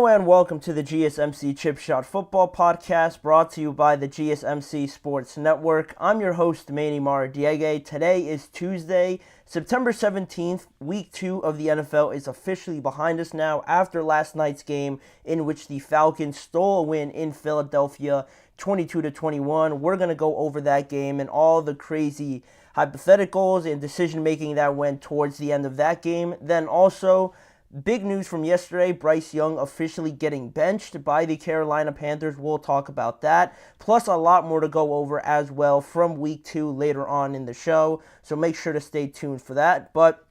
Hello and welcome to the GSMC Chip Shot Football Podcast, brought to you by the GSMC Sports Network. I'm your host, Manny Maradiege. Today is Tuesday, September 17th. Week 2 of the NFL is officially behind us now after last night's game in which the Falcons stole a win in Philadelphia, 22-21. We're going to go over that game and all the crazy hypotheticals and decision-making that went towards the end of that game. Then also, big news from yesterday, Bryce Young officially getting benched by the Carolina Panthers. We'll talk about that. Plus a lot more to go over as well from week 2 later on in the show. So make sure to stay tuned for that. But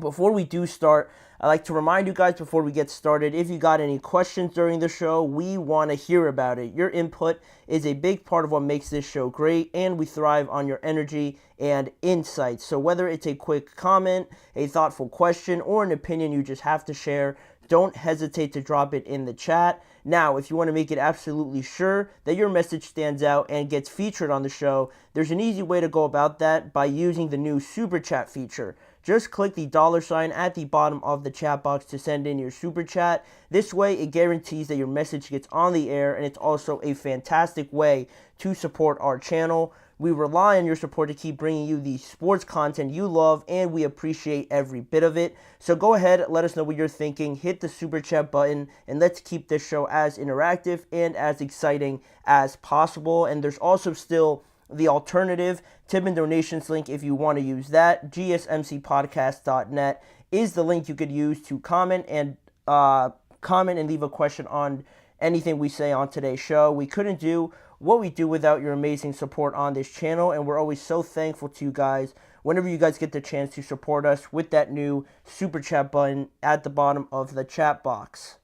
before we do start, I'd like to remind you guys before we get started, if you got any questions during the show, we want to hear about it. Your input is a big part of what makes this show great, and we thrive on your energy and insights. So whether it's a quick comment, a thoughtful question, or an opinion you just have to share, don't hesitate to drop it in the chat. Now, if you want to make it absolutely sure that your message stands out and gets featured on the show, there's an easy way to go about that by using the new Super Chat feature. Just click the $sign at the bottom of the chat box to send in your Super Chat. This way, it guarantees that your message gets on the air, and it's also a fantastic way to support our channel. We rely on your support to keep bringing you the sports content you love, and we appreciate every bit of it. So go ahead, let us know what you're thinking, hit the Super Chat button, and let's keep this show as interactive and as exciting as possible. And there's also still the alternative tip and donations link if you want to use that. GSMCpodcast.net is the link you could use to comment and leave a question on anything we say on today's show. We couldn't do what we do without your amazing support on this channel, and we're always so thankful to you guys whenever you guys get the chance to support us with that new Super Chat button at the bottom of the chat box.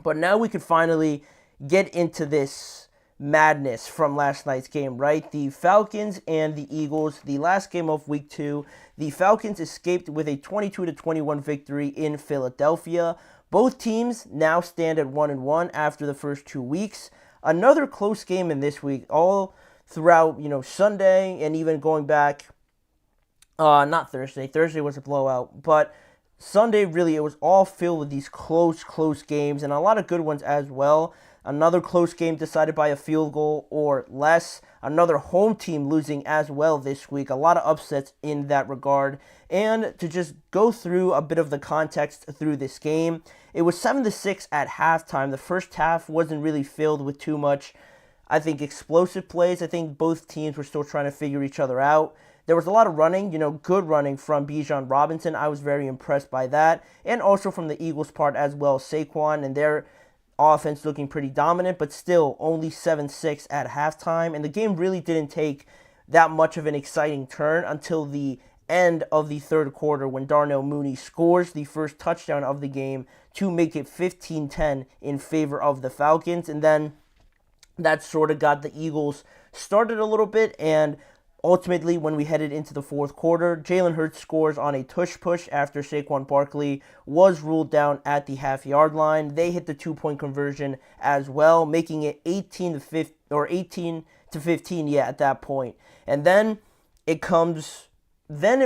But now we can finally get into this madness from last night's game, right? The Falcons and the Eagles, the last game of week 2. The Falcons escaped with a 22-21 victory in Philadelphia. Both teams now stand at 1-1 after the first 2 weeks. Another close game in this week, all throughout, Sunday and even going back, not Thursday. Thursday was a blowout, but Sunday, really, it was all filled with these close games and a lot of good ones as well. Another close game decided by a field goal or less. Another home team losing as well this week. A lot of upsets in that regard. And to just go through a bit of the context through this game, it was 7-6 at halftime. The first half wasn't really filled with too much, I think, explosive plays. I think both teams were still trying to figure each other out. There was a lot of running, good running from Bijan Robinson. I was very impressed by that. And also from the Eagles' part as well, Saquon and their offense looking pretty dominant, but still only 7-6 at halftime. And the game really didn't take that much of an exciting turn until the end of the third quarter when Darnell Mooney scores the first touchdown of the game to make it 15-10 in favor of the Falcons. And then that sort of got the Eagles started a little bit, and ultimately, when we headed into the fourth quarter, Jalen Hurts scores on a tush push after Saquon Barkley was ruled down at the half-yard line. They hit the 2-point conversion as well, making it 18-15 at that point. And then it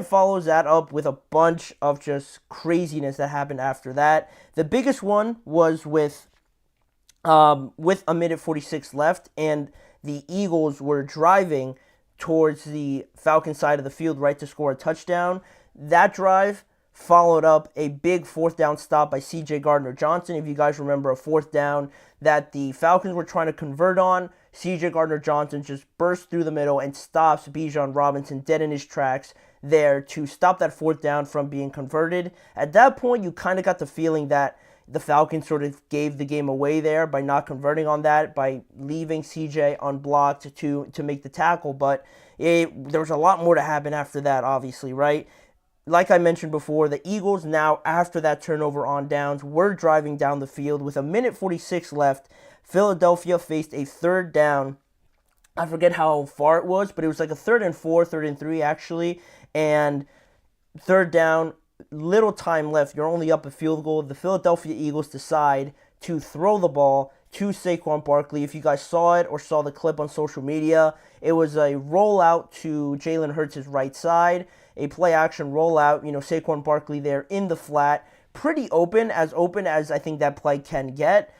follows that up with a bunch of just craziness that happened after that. The biggest one was with a minute 46 left, and the Eagles were driving towards the Falcon side of the field, right, to score a touchdown. That drive followed up a big fourth down stop by C.J. Gardner-Johnson. If you guys remember, a fourth down that the Falcons were trying to convert on, C.J. Gardner-Johnson just bursts through the middle and stops Bijan Robinson dead in his tracks there to stop that fourth down from being converted. At that point, you kind of got the feeling that the Falcons sort of gave the game away there by not converting on that, by leaving CJ unblocked to make the tackle. But there was a lot more to happen after that, obviously, right? Like I mentioned before, the Eagles now, after that turnover on downs, were driving down the field with a minute 46 left. Philadelphia faced a third down. I forget how far it was, but it was like a 3rd and 4, 3rd and 3, actually. And third down, little time left. You're only up a field goal. The Philadelphia Eagles decide to throw the ball to Saquon Barkley. If you guys saw it or saw the clip on social media, it was a rollout to Jalen Hurts' right side, a play-action rollout. Saquon Barkley there in the flat, pretty open as I think that play can get.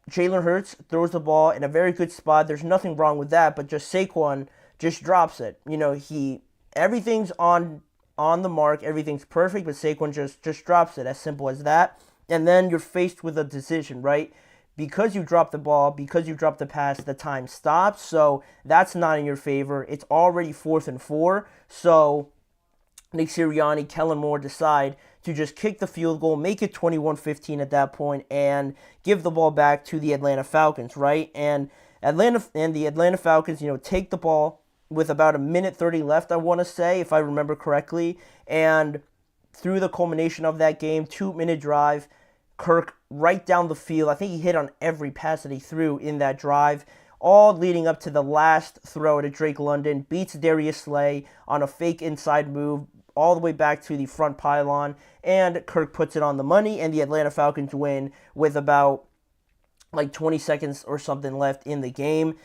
Jalen Hurts throws the ball in a very good spot. There's nothing wrong with that, but just Saquon just drops it. Everything's on the mark, everything's perfect, but Saquon just drops it. As simple as that. And then you're faced with a decision, right? Because you dropped the ball, because you dropped the pass, the time stops. So that's not in your favor. It's already 4th and 4. So Nick Sirianni, Kellen Moore decide to just kick the field goal, make it 21-15 at that point, and give the ball back to the Atlanta Falcons, right? And the Atlanta Falcons, take the ball with about a minute 30 left, I want to say, if I remember correctly. And through the culmination of that game, 2-minute drive, Kirk right down the field. I think he hit on every pass that he threw in that drive, all leading up to the last throw to Drake London, beats Darius Slay on a fake inside move all the way back to the front pylon, and Kirk puts it on the money, and the Atlanta Falcons win with about 20 seconds or something left in the game.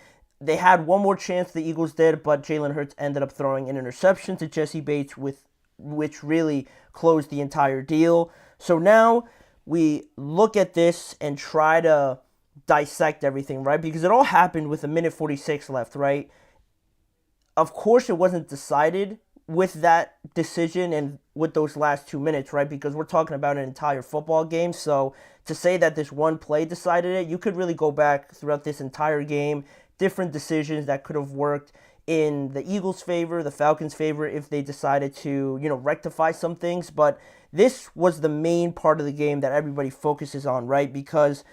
They had one more chance, the Eagles did, but Jalen Hurts ended up throwing an interception to Jesse Bates, which really closed the entire deal. So now we look at this and try to dissect everything, right? Because it all happened with a minute 46 left, right? Of course, it wasn't decided with that decision and with those last 2 minutes, right? Because we're talking about an entire football game. So to say that this one play decided it, you could really go back throughout this entire game, different decisions that could have worked in the Eagles' favor, the Falcons' favor, if they decided to, rectify some things. But this was the main part of the game that everybody focuses on, right? Because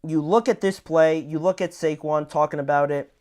you look at this play, you look at Saquon talking about it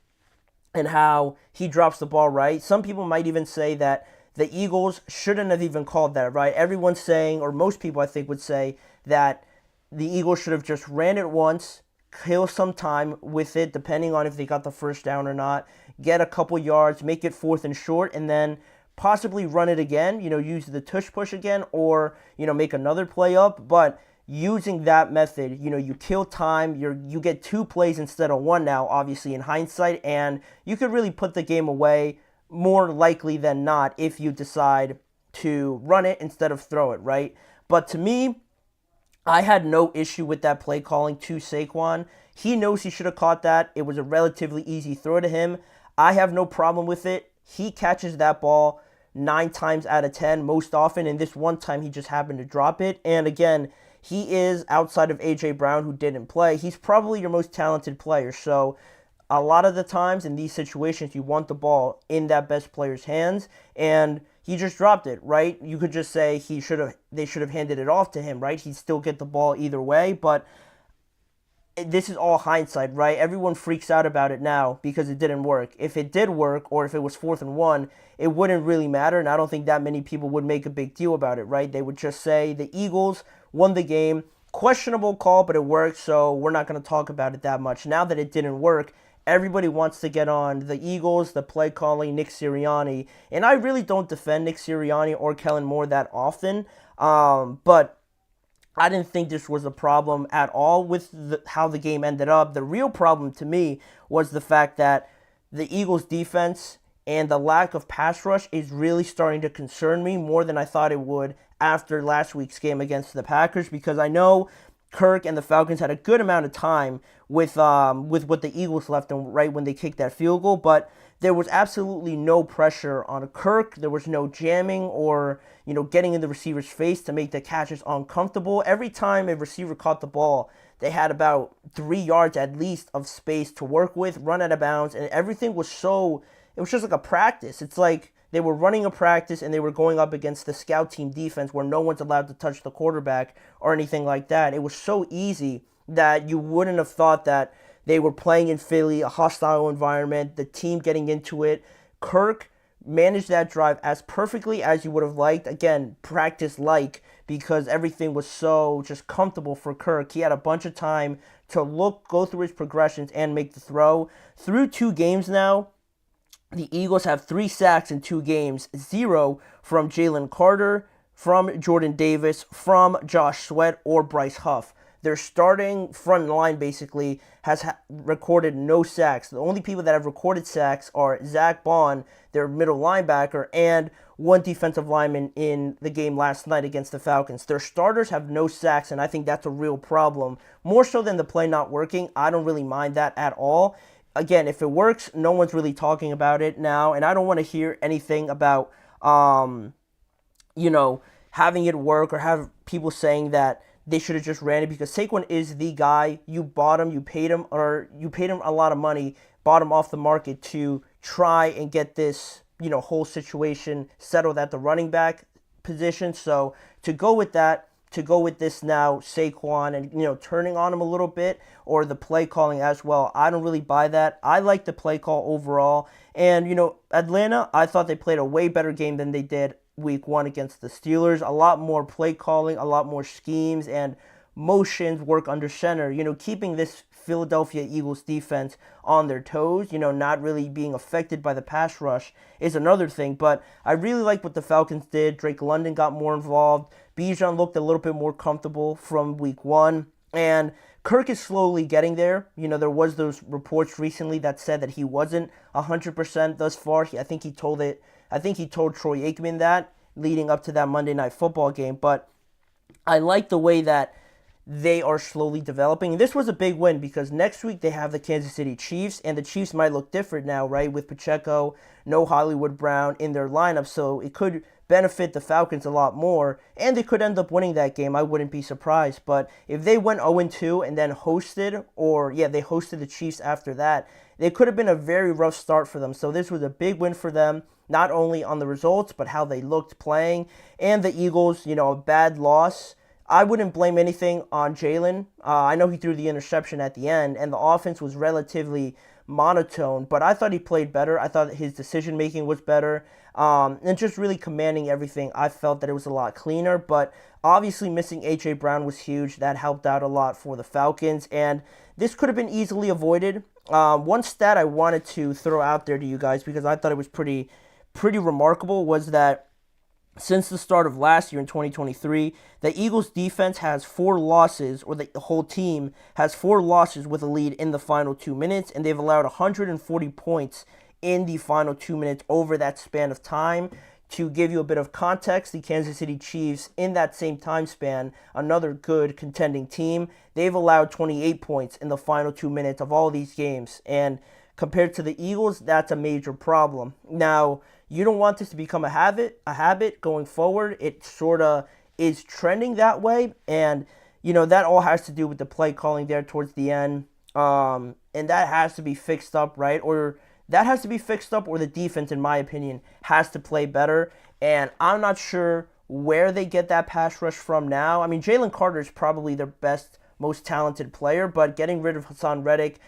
and how he drops the ball, right? Some people might even say that the Eagles shouldn't have even called that, right? Everyone's saying, or most people I think would say, that the Eagles should have just ran it once, kill some time with it, depending on if they got the first down or not, get a couple yards, make it 4th and short, and then possibly run it again, use the tush push again, or, make another play up. But using that method, you kill time, you get 2 plays instead of 1 now, obviously in hindsight, and you could really put the game away more likely than not if you decide to run it instead of throw it, right? But to me, I had no issue with that play calling to Saquon. He knows he should have caught that. It was a relatively easy throw to him. I have no problem with it. He catches that ball 9 times out of 10 most often, and this one time he just happened to drop it. And again, he is, outside of A.J. Brown, who didn't play, he's probably your most talented player. So a lot of the times in these situations, you want the ball in that best player's hands, and he just dropped it, right? You could just say they should have handed it off to him, right? He'd still get the ball either way, but this is all hindsight, right? Everyone freaks out about it now because it didn't work. If it did work, or if it was 4th and 1, it wouldn't really matter, and I don't think that many people would make a big deal about it, right? They would just say the Eagles won the game. Questionable call, but it worked, so we're not going to talk about it that much. Now that it didn't work, everybody wants to get on the Eagles, the play calling, Nick Sirianni, and I really don't defend Nick Sirianni or Kellen Moore that often, but I didn't think this was a problem at all with how the game ended up. The real problem to me was the fact that the Eagles' defense and the lack of pass rush is really starting to concern me more than I thought it would after last week's game against the Packers, because I know Kirk and the Falcons had a good amount of time with what the Eagles left them right when they kicked that field goal, but there was absolutely no pressure on Kirk. There was no jamming or, getting in the receiver's face to make the catches uncomfortable. Every time a receiver caught the ball, they had about 3 yards at least of space to work with, run out of bounds, and everything was it was just like a practice. It's like they were running a practice and they were going up against the scout team defense where no one's allowed to touch the quarterback or anything like that. It was so easy that you wouldn't have thought that they were playing in Philly, a hostile environment, the team getting into it. Kirk managed that drive as perfectly as you would have liked. Again, practice-like, because everything was so just comfortable for Kirk. He had a bunch of time to go through his progressions and make the throw. Through 2 games now, the Eagles have 3 sacks in 2 games, 0 from Jalen Carter, from Jordan Davis, from Josh Sweat, or Bryce Huff. their starting front line basically has recorded no sacks. The only people that have recorded sacks are Zach Bond, their middle linebacker, and one defensive lineman in the game last night against the Falcons. Their starters have no sacks, and I think that's a real problem. More so than the play not working, I don't really mind that at all. Again, if it works, no one's really talking about it now, and I don't want to hear anything about, having it work or have people saying that they should have just ran it, because Saquon is the guy. You bought him, you paid him a lot of money, bought him off the market to try and get this, whole situation settled at the running back position. So to go with that, to go with this now, Saquon, and, turning on him a little bit, or the play calling as well, I don't really buy that. I like the play call overall. And, Atlanta, I thought they played a way better game than they did week 1 against the Steelers. A lot more play calling, a lot more schemes and motions work under center, keeping this Philadelphia Eagles defense on their toes, not really being affected by the pass rush is another thing. But I really like what the Falcons did. Drake London got more involved. Bijan looked a little bit more comfortable from week 1. And Kirk is slowly getting there. There was those reports recently that said that he wasn't 100% thus far. I think he told Troy Aikman that leading up to that Monday Night Football game. But I like the way that they are slowly developing. This was a big win because next week they have the Kansas City Chiefs, and the Chiefs might look different now, right? With Pacheco, no Hollywood Brown in their lineup, so it could benefit the Falcons a lot more, and they could end up winning that game. I wouldn't be surprised. But if they went 0-2 and then they hosted the Chiefs after that, it could have been a very rough start for them. So this was a big win for them, not only on the results, but how they looked playing. And the Eagles, a bad loss. I wouldn't blame anything on Jalen. I know he threw the interception at the end, and the offense was relatively monotone, but I thought he played better. I thought his decision-making was better, and just really commanding everything. I felt that it was a lot cleaner, but obviously missing A.J. Brown was huge. That helped out a lot for the Falcons, and this could have been easily avoided. One stat I wanted to throw out there to you guys, because I thought it was pretty remarkable, was that since the start of last year in 2023, the Eagles defense has 4 losses, or the whole team has 4 losses with a lead in the final 2 minutes, and they've allowed 140 points in the final 2 minutes over that span of time. To give you a bit of context, the Kansas City Chiefs, in that same time span, another good contending team, they've allowed 28 points in the final 2 minutes of all these games, and compared to the Eagles, that's a major problem. Now, you don't want this to become a habit going forward. It sort of is trending that way, and that all has to do with the play calling there towards the end, and that has to be fixed up, right? Or the defense, in my opinion, has to play better. And I'm not sure where they get that pass rush from now. I mean, Jalen Carter is probably their best, most talented player, but getting rid of Hassan Reddick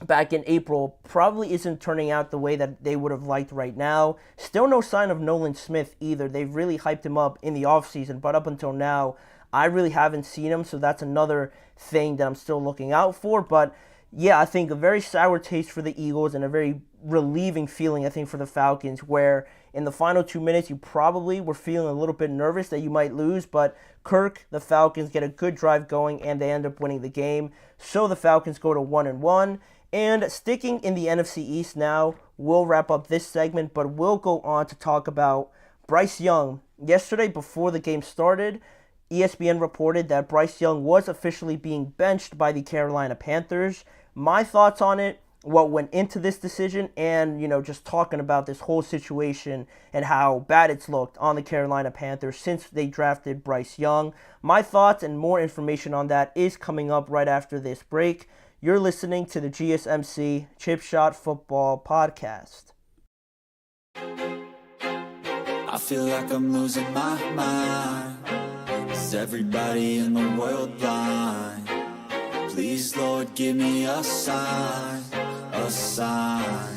back in April probably isn't turning out the way that they would have liked right now. Still no sign of Nolan Smith either. They've really hyped him up in the offseason, but up until now, I really haven't seen him, so that's another thing that I'm still looking out for. But yeah, I think a very sour taste for the Eagles and a very relieving feeling, I think, for the Falcons, where in the final 2 minutes, you probably were feeling a little bit nervous that you might lose, but Kirk, the Falcons, get a good drive going, and they end up winning the game. So the Falcons go to 1-1. And sticking in the NFC East now, we'll wrap up this segment, but we'll go on to talk about Bryce Young. Yesterday, before the game started, ESPN reported that Bryce Young was officially being benched by the Carolina Panthers. My thoughts on it, what went into this decision, and, just talking about this whole situation and how bad it's looked on the Carolina Panthers since they drafted Bryce Young. My thoughts and more information on that is coming up right after this break. You're listening to the GSMC Chip Shot Football Podcast. I feel like I'm losing my mind. Is everybody in the world blind? Please, Lord, give me a sign, a sign.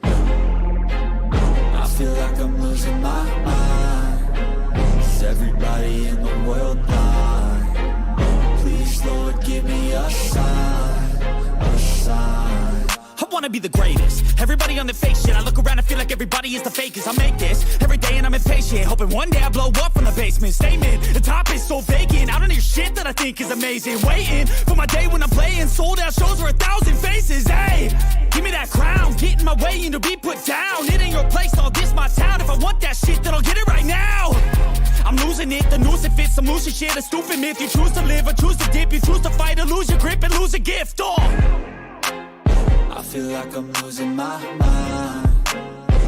I feel like I'm losing my mind. Is everybody in the world blind? Please, Lord, give me a sign, a sign. I wanna be the greatest. Everybody on the fake shit. I look around and feel like everybody is the fakest. I make this every day and I'm impatient, hoping one day I blow up from the basement. Statement, the top is so vacant. I don't hear shit that I think is amazing. Waiting for my day when I'm playing sold out shows for 1,000 faces. Hey, give me that crown, get in my way and to be put down. It ain't your place, all this my town. If I want that shit, then I'll get it right now. I'm losing it, the noose it fits, I'm losing shit. A stupid myth, you choose to live or choose to dip. You choose to fight or lose your grip and lose a gift. I feel like I'm losing my mind.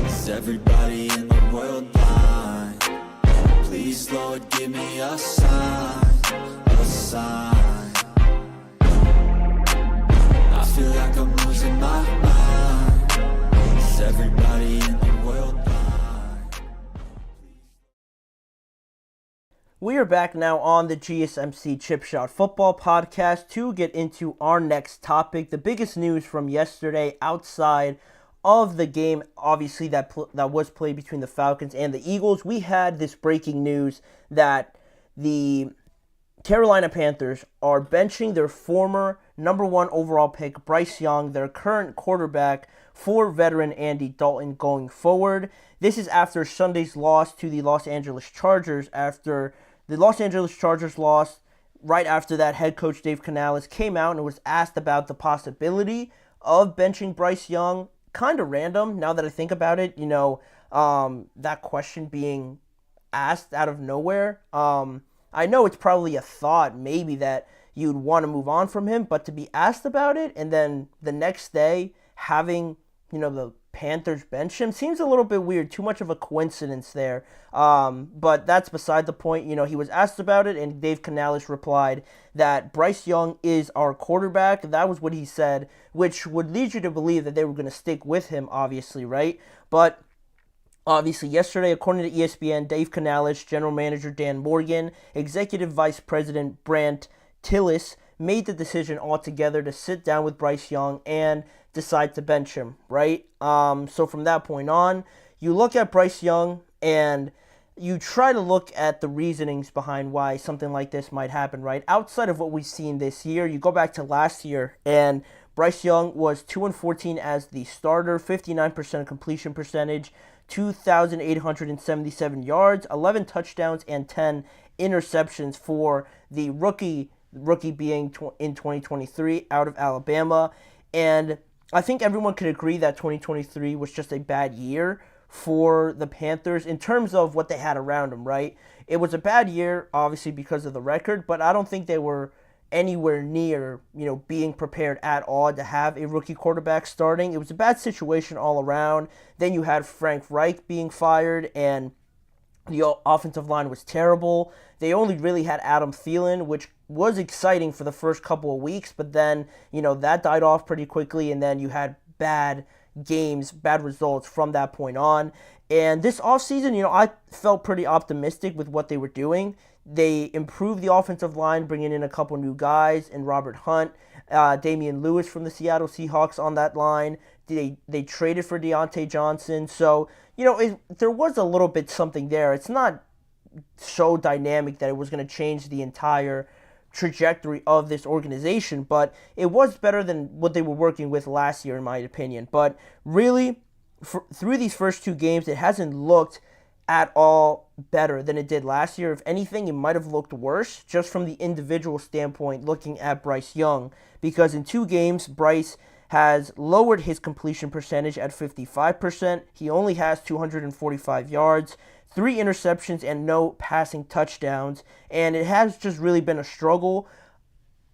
Is everybody in the world blind? Please, Lord, give me a sign, a sign. I feel like I'm losing my mind. Is everybody in the world blind? We are back now on the GSMC Chip Shot Football Podcast to get into our next topic. The biggest news from yesterday outside of the game, obviously, that was played between the Falcons and the Eagles. We had this breaking news that the Carolina Panthers are benching their former number 1 overall pick, Bryce Young, their current quarterback, for veteran Andy Dalton going forward. This is after Sunday's loss to the Los Angeles Chargers. After the Los Angeles Chargers lost, right after that, head coach Dave Canales came out and was asked about the possibility of benching Bryce Young. Kind of random, now that I think about it, that question being asked out of nowhere. I know it's probably a thought, maybe, that you'd want to move on from him, but to be asked about it and then the next day having, the Panthers bench him seems a little bit weird. Too much of a coincidence there. But that's beside the point. He was asked about it, and Dave Canales replied that Bryce Young is our quarterback. That was what he said, which would lead you to believe that they were going to stick with him, obviously, right? But obviously, yesterday, according to ESPN, Dave Canales, General Manager Dan Morgan, Executive Vice President Brant Tillis made the decision altogether to sit down with Bryce Young and decide to bench him, right? So from that point on, you look at Bryce Young and you try to look at the reasonings behind why something like this might happen, right? Outside of what we've seen this year, you go back to last year, and Bryce Young was 2-14 as the starter, 59% completion percentage, 2,877 yards, 11 touchdowns, and 10 interceptions for the rookie being in 2023 out of Alabama. And I think everyone could agree that 2023 was just a bad year for the Panthers in terms of what they had around them, right? It was a bad year, obviously, because of the record, but I don't think they were anywhere near, being prepared at all to have a rookie quarterback starting. It was a bad situation all around. Then you had Frank Reich being fired, and the offensive line was terrible. They only really had Adam Thielen, which was exciting for the first couple of weeks, but then, that died off pretty quickly, and then you had bad games, bad results from that point on. And this offseason, I felt pretty optimistic with what they were doing. They improved the offensive line, bringing in a couple new guys, and Robert Hunt, Damian Lewis from the Seattle Seahawks on that line. They traded for Deontay Johnson. So, there was a little bit something there. It's not so dynamic that it was going to change the entire trajectory of this organization, but it was better than what they were working with last year, in my opinion. But really, through these first 2 games, it hasn't looked at all better than it did last year. If anything, it might have looked worse just from the individual standpoint looking at Bryce Young, because in 2 games, Bryce has lowered his completion percentage at 55%. He only has 245 yards, 3 interceptions, and no passing touchdowns. And it has just really been a struggle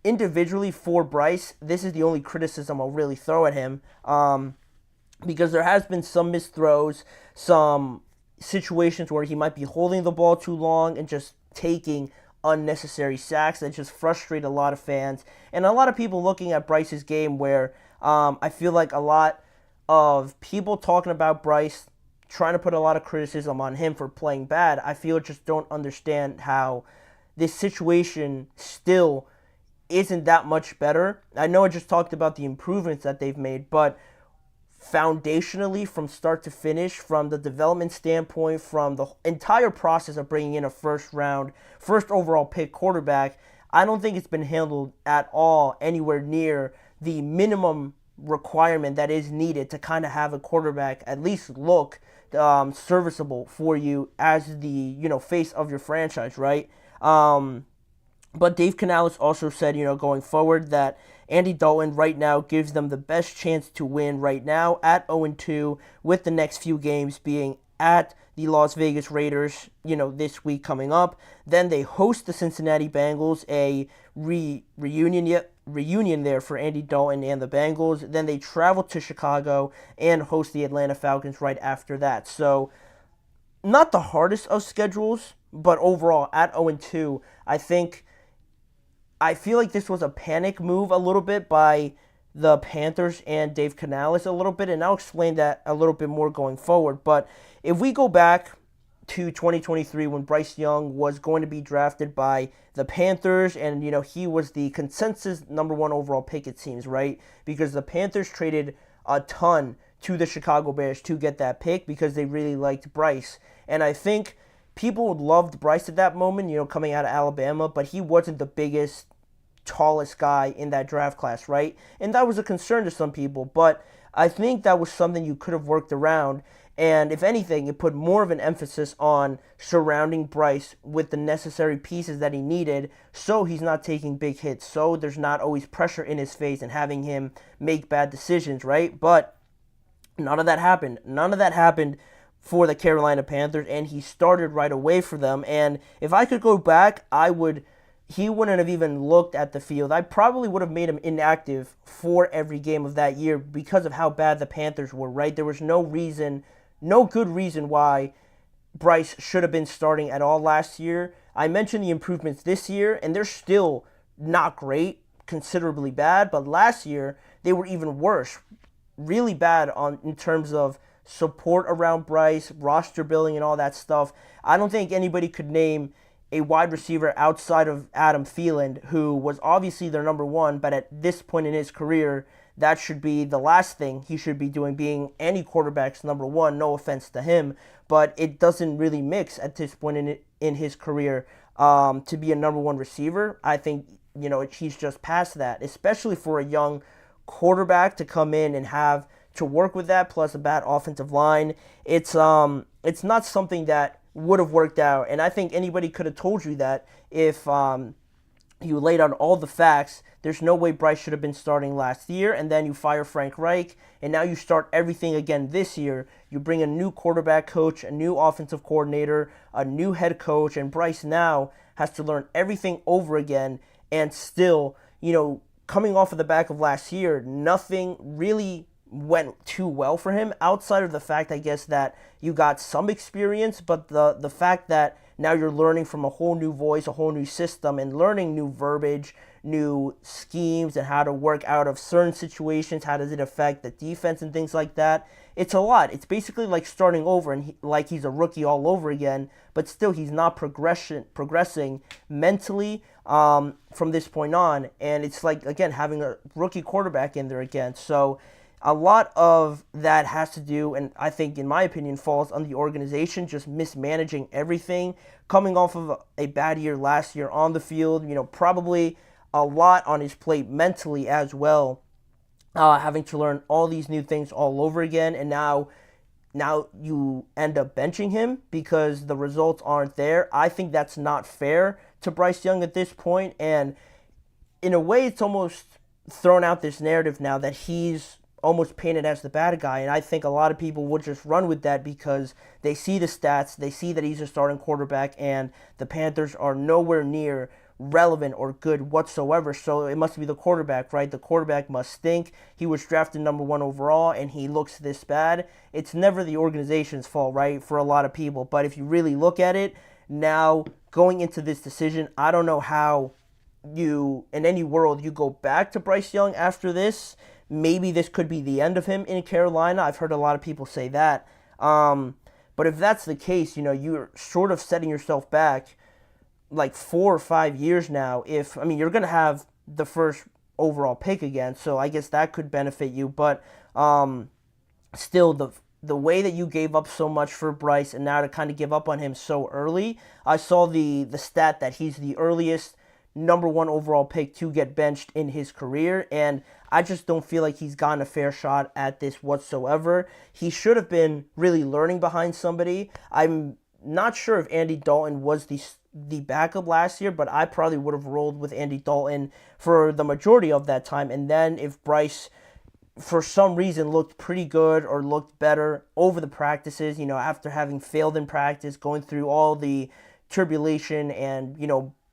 individually for Bryce. This is the only criticism I'll really throw at him, because there has been some missed throws, some situations where he might be holding the ball too long and just taking unnecessary sacks that just frustrate a lot of fans and a lot of people looking at Bryce's game, where I feel like a lot of people talking about Bryce, trying to put a lot of criticism on him for playing bad, I feel just don't understand how this situation still isn't that much better. I know I just talked about the improvements that they've made, but foundationally, from start to finish, from the development standpoint, from the entire process of bringing in a first overall pick quarterback, I don't think it's been handled at all anywhere near the minimum requirement that is needed to kind of have a quarterback at least look serviceable for you as the, face of your franchise, right? But Dave Canales also said, going forward that Andy Dalton right now gives them the best chance to win right now at 0-2, with the next few games being at the Las Vegas Raiders, this week coming up. Then they host the Cincinnati Bengals, a reunion there for Andy Dalton and the Bengals. Then they travel to Chicago and host the Atlanta Falcons right after that. So not the hardest of schedules, but overall at 0-2, I feel like this was a panic move a little bit by the Panthers and Dave Canales a little bit, and I'll explain that a little bit more going forward. But if we go back to 2023 when Bryce Young was going to be drafted by the Panthers, and he was the consensus number 1 overall pick, it seems, right? Because the Panthers traded a ton to the Chicago Bears to get that pick because they really liked Bryce. And I think people loved Bryce at that moment, coming out of Alabama, but he wasn't the biggest, tallest guy in that draft class, right? And that was a concern to some people, but I think that was something you could have worked around. And if anything, it put more of an emphasis on surrounding Bryce with the necessary pieces that he needed so he's not taking big hits, so there's not always pressure in his face and having him make bad decisions, right? But none of that happened. None of that happened for the Carolina Panthers, and he started right away for them. And if I could go back, he wouldn't have even looked at the field. I probably would have made him inactive for every game of that year because of how bad the Panthers were, right? There was no good reason why Bryce should have been starting at all last year. I mentioned the improvements this year, and they're still not great, considerably bad, but last year they were even worse, really bad in terms of support around Bryce, roster building, and all that stuff. I don't think anybody could name a wide receiver outside of Adam Thielen, who was obviously their number 1, but at this point in his career, that should be the last thing he should be doing, being any quarterback's number 1. No offense to him, but it doesn't really mix at this point in his career to be a number 1 receiver. I think, he's just past that, especially for a young quarterback to come in and have to work with that, plus a bad offensive line. It's not something that would have worked out, and I think anybody could have told you that if you laid out all the facts. There's no way Bryce should have been starting last year, and then you fire Frank Reich, and now you start everything again this year. You bring a new quarterback coach, a new offensive coordinator, a new head coach, and Bryce now has to learn everything over again, and still, coming off of the back of last year, nothing really went too well for him outside of the fact, I guess, that you got some experience, but the fact that now you're learning from a whole new voice, a whole new system, and learning new verbiage, new schemes, and how to work out of certain situations, how does it affect the defense and things like that. It's a lot. It's basically like starting over and like he's a rookie all over again, but still he's not progressing mentally from this point on, and it's like, again, having a rookie quarterback in there again. So a lot of that has to do, and I think, in my opinion, falls on the organization just mismanaging everything, coming off of a bad year last year on the field, probably a lot on his plate mentally as well, having to learn all these new things all over again, and now you end up benching him because the results aren't there. I think that's not fair to Bryce Young at this point, and in a way it's almost thrown out this narrative now that he's almost painted as the bad guy, and I think a lot of people would just run with that because they see the stats, they see that he's a starting quarterback, and the Panthers are nowhere near relevant or good whatsoever, so it must be the quarterback, right? The quarterback must stink. He was drafted number 1 overall, and he looks this bad. It's never the organization's fault, right, for a lot of people, but if you really look at it, now, going into this decision, I don't know how you, in any world, you go back to Bryce Young after this. Maybe this could be the end of him in Carolina. I've heard a lot of people say that. But if that's the case, you're sort of setting yourself back like 4 or 5 years now. You're going to have the first overall pick again, so I guess that could benefit you. But still, the way that you gave up so much for Bryce and now to kind of give up on him so early, I saw the stat that he's the earliest number 1 overall pick to get benched in his career, and I just don't feel like he's gotten a fair shot at this whatsoever. He should have been really learning behind somebody. I'm not sure if Andy Dalton was the backup last year, but I probably would have rolled with Andy Dalton for the majority of that time. And then if Bryce, for some reason, looked pretty good or looked better over the practices, after having failed in practice, going through all the tribulation and,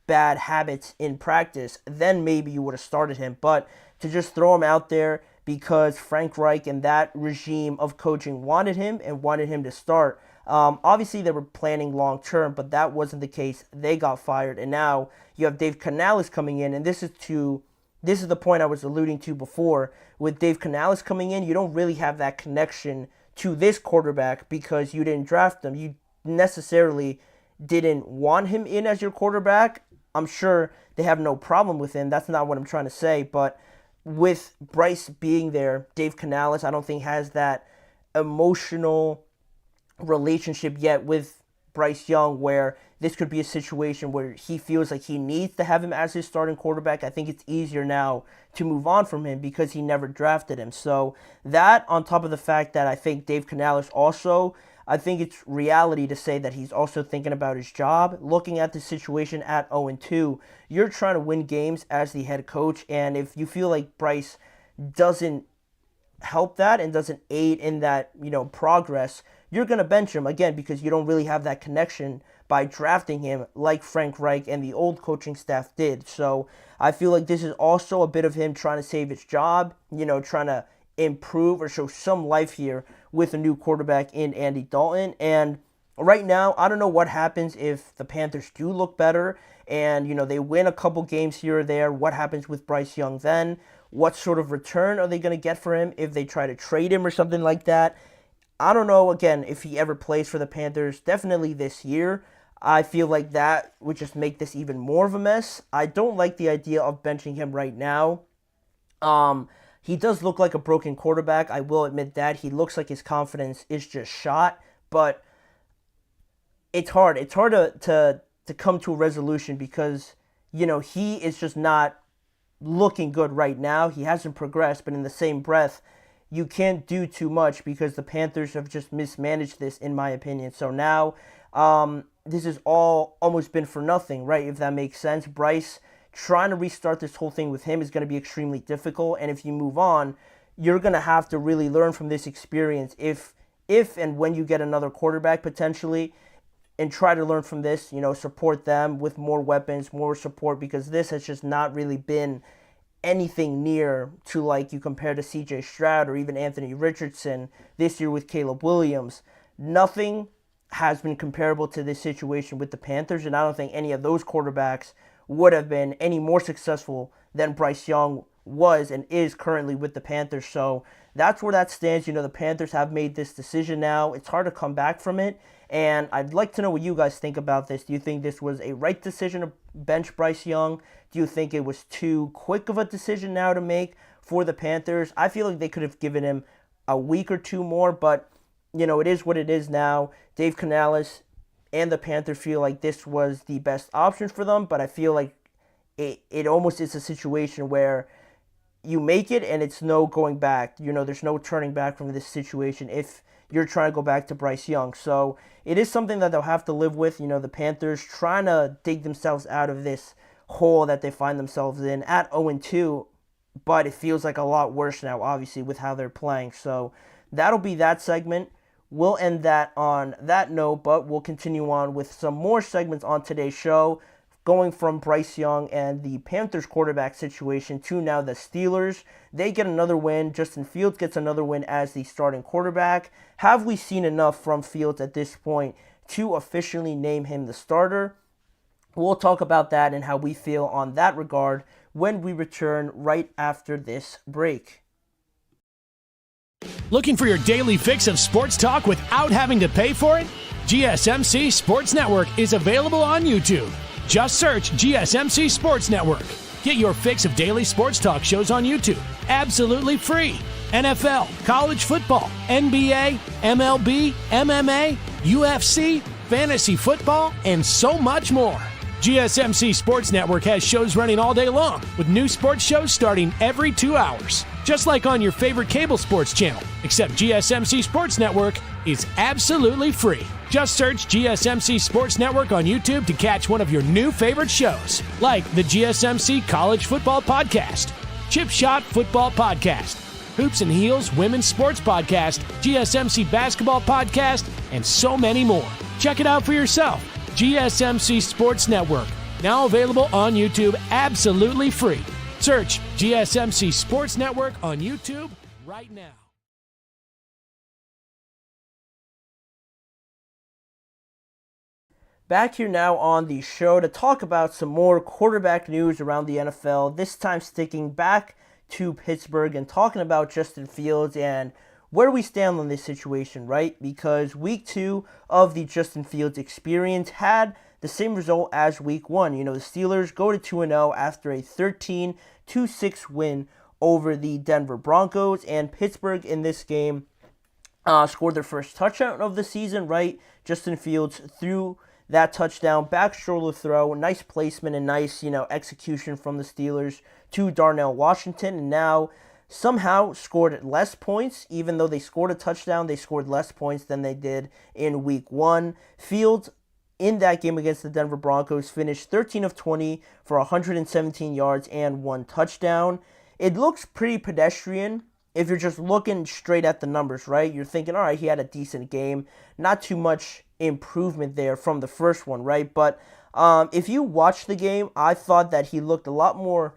bad habits in practice, then maybe you would have started him. But to just throw him out there because Frank Reich and that regime of coaching wanted him and wanted him to start. Obviously, they were planning long term, but that wasn't the case. They got fired, and now you have Dave Canales coming in, and this is the point I was alluding to before. With Dave Canales coming in, you don't really have that connection to this quarterback because you didn't draft him. You necessarily didn't want him in as your quarterback. I'm sure they have no problem with him. That's not what I'm trying to say, but with Bryce being there, Dave Canales, I don't think has that emotional relationship yet with Bryce Young where this could be a situation where he feels like he needs to have him as his starting quarterback. I think it's easier now to move on from him because he never drafted him. So that, on top of the fact that I think Dave Canales also, I think it's reality to say that he's also thinking about his job. Looking at the situation at 0-2, you're trying to win games as the head coach, and if you feel like Bryce doesn't help that and doesn't aid in that, progress, you're going to bench him, again, because you don't really have that connection by drafting him like Frank Reich and the old coaching staff did. So I feel like this is also a bit of him trying to save his job, trying to improve or show some life here with a new quarterback in Andy Dalton. And right now, I don't know what happens if the Panthers do look better and, they win a couple games here or there. What happens with Bryce Young then? What sort of return are they going to get for him if they try to trade him or something like that? I don't know, again, if he ever plays for the Panthers. Definitely this year. I feel like that would just make this even more of a mess. I don't like the idea of benching him right now. He does look like a broken quarterback. I will admit that. He looks like his confidence is just shot. But it's hard. It's hard to come to a resolution because, he is just not looking good right now. He hasn't progressed. But in the same breath, you can't do too much because the Panthers have just mismanaged this, in my opinion. So now this has all almost been for nothing, right? If that makes sense. Bryce trying to restart this whole thing with him is going to be extremely difficult. And if you move on, you're going to have to really learn from this experience if and when you get another quarterback potentially, and try to learn from this, support them with more weapons, more support, because this has just not really been anything near to like you compare to CJ Stroud or even Anthony Richardson this year with Caleb Williams. Nothing has been comparable to this situation with the Panthers, and I don't think any of those quarterbacks would have been any more successful than Bryce Young was and is currently with the Panthers. So that's where that stands. The Panthers have made this decision now. It's hard to come back from it, and I'd like to know what you guys think about this. Do you think this was a right decision to bench Bryce Young? Do you think it was too quick of a decision now to make for the Panthers? I feel like they could have given him a week or two more, but, it is what it is now. Dave Canales and the Panthers feel like this was the best option for them, but I feel like it almost is a situation where you make it and it's no going back. There's no turning back from this situation if you're trying to go back to Bryce Young. So it is something that they'll have to live with. The Panthers trying to dig themselves out of this hole that they find themselves in at 0-2, but it feels like a lot worse now, obviously, with how they're playing. So that'll be that segment. We'll end that on that note, but we'll continue on with some more segments on today's show, going from Bryce Young and the Panthers quarterback situation to now the Steelers. They get another win. Justin Fields gets another win as the starting quarterback. Have we seen enough from Fields at this point to officially name him the starter? We'll talk about that and how we feel on that regard when we return right after this break. Looking for your daily fix of sports talk without having to pay for it? GSMC Sports Network is available on YouTube. Just search GSMC Sports Network. Get your fix of daily sports talk shows on YouTube, absolutely free. NFL, college football, NBA, MLB, MMA, UFC, fantasy football, and so much more. GSMC Sports Network has shows running all day long, with new sports shows starting every 2 hours. Just like on your favorite cable sports channel, except GSMC Sports Network is absolutely free. Just search GSMC Sports Network on YouTube to catch one of your new favorite shows, like the GSMC College Football Podcast, Chip Shot Football Podcast, Hoops and Heels Women's Sports Podcast, GSMC Basketball Podcast, and so many more. Check it out for yourself. GSMC Sports Network, now available on YouTube absolutely free. Search GSMC Sports Network on YouTube right now. Back here now on the show to talk about some more quarterback news around the NFL, this time sticking back to Pittsburgh and talking about Justin Fields and where we stand on this situation, right? Because week 2 of the Justin Fields experience had the same result as week 1. The Steelers go to 2-0 after a 13-6 win over the Denver Broncos, and Pittsburgh in this game scored their first touchdown of the season, right? Justin Fields threw that touchdown, back shoulder throw, nice placement and nice, execution from the Steelers to Darnell Washington, and now somehow scored less points. Even though they scored a touchdown, they scored less points than they did in week 1. Fields, in that game against the Denver Broncos, finished 13 of 20 for 117 yards and 1 touchdown. It looks pretty pedestrian if you're just looking straight at the numbers, right? You're thinking, all right, he had a decent game. Not too much improvement there from the first one, right? But if you watch the game, I thought that he looked a lot more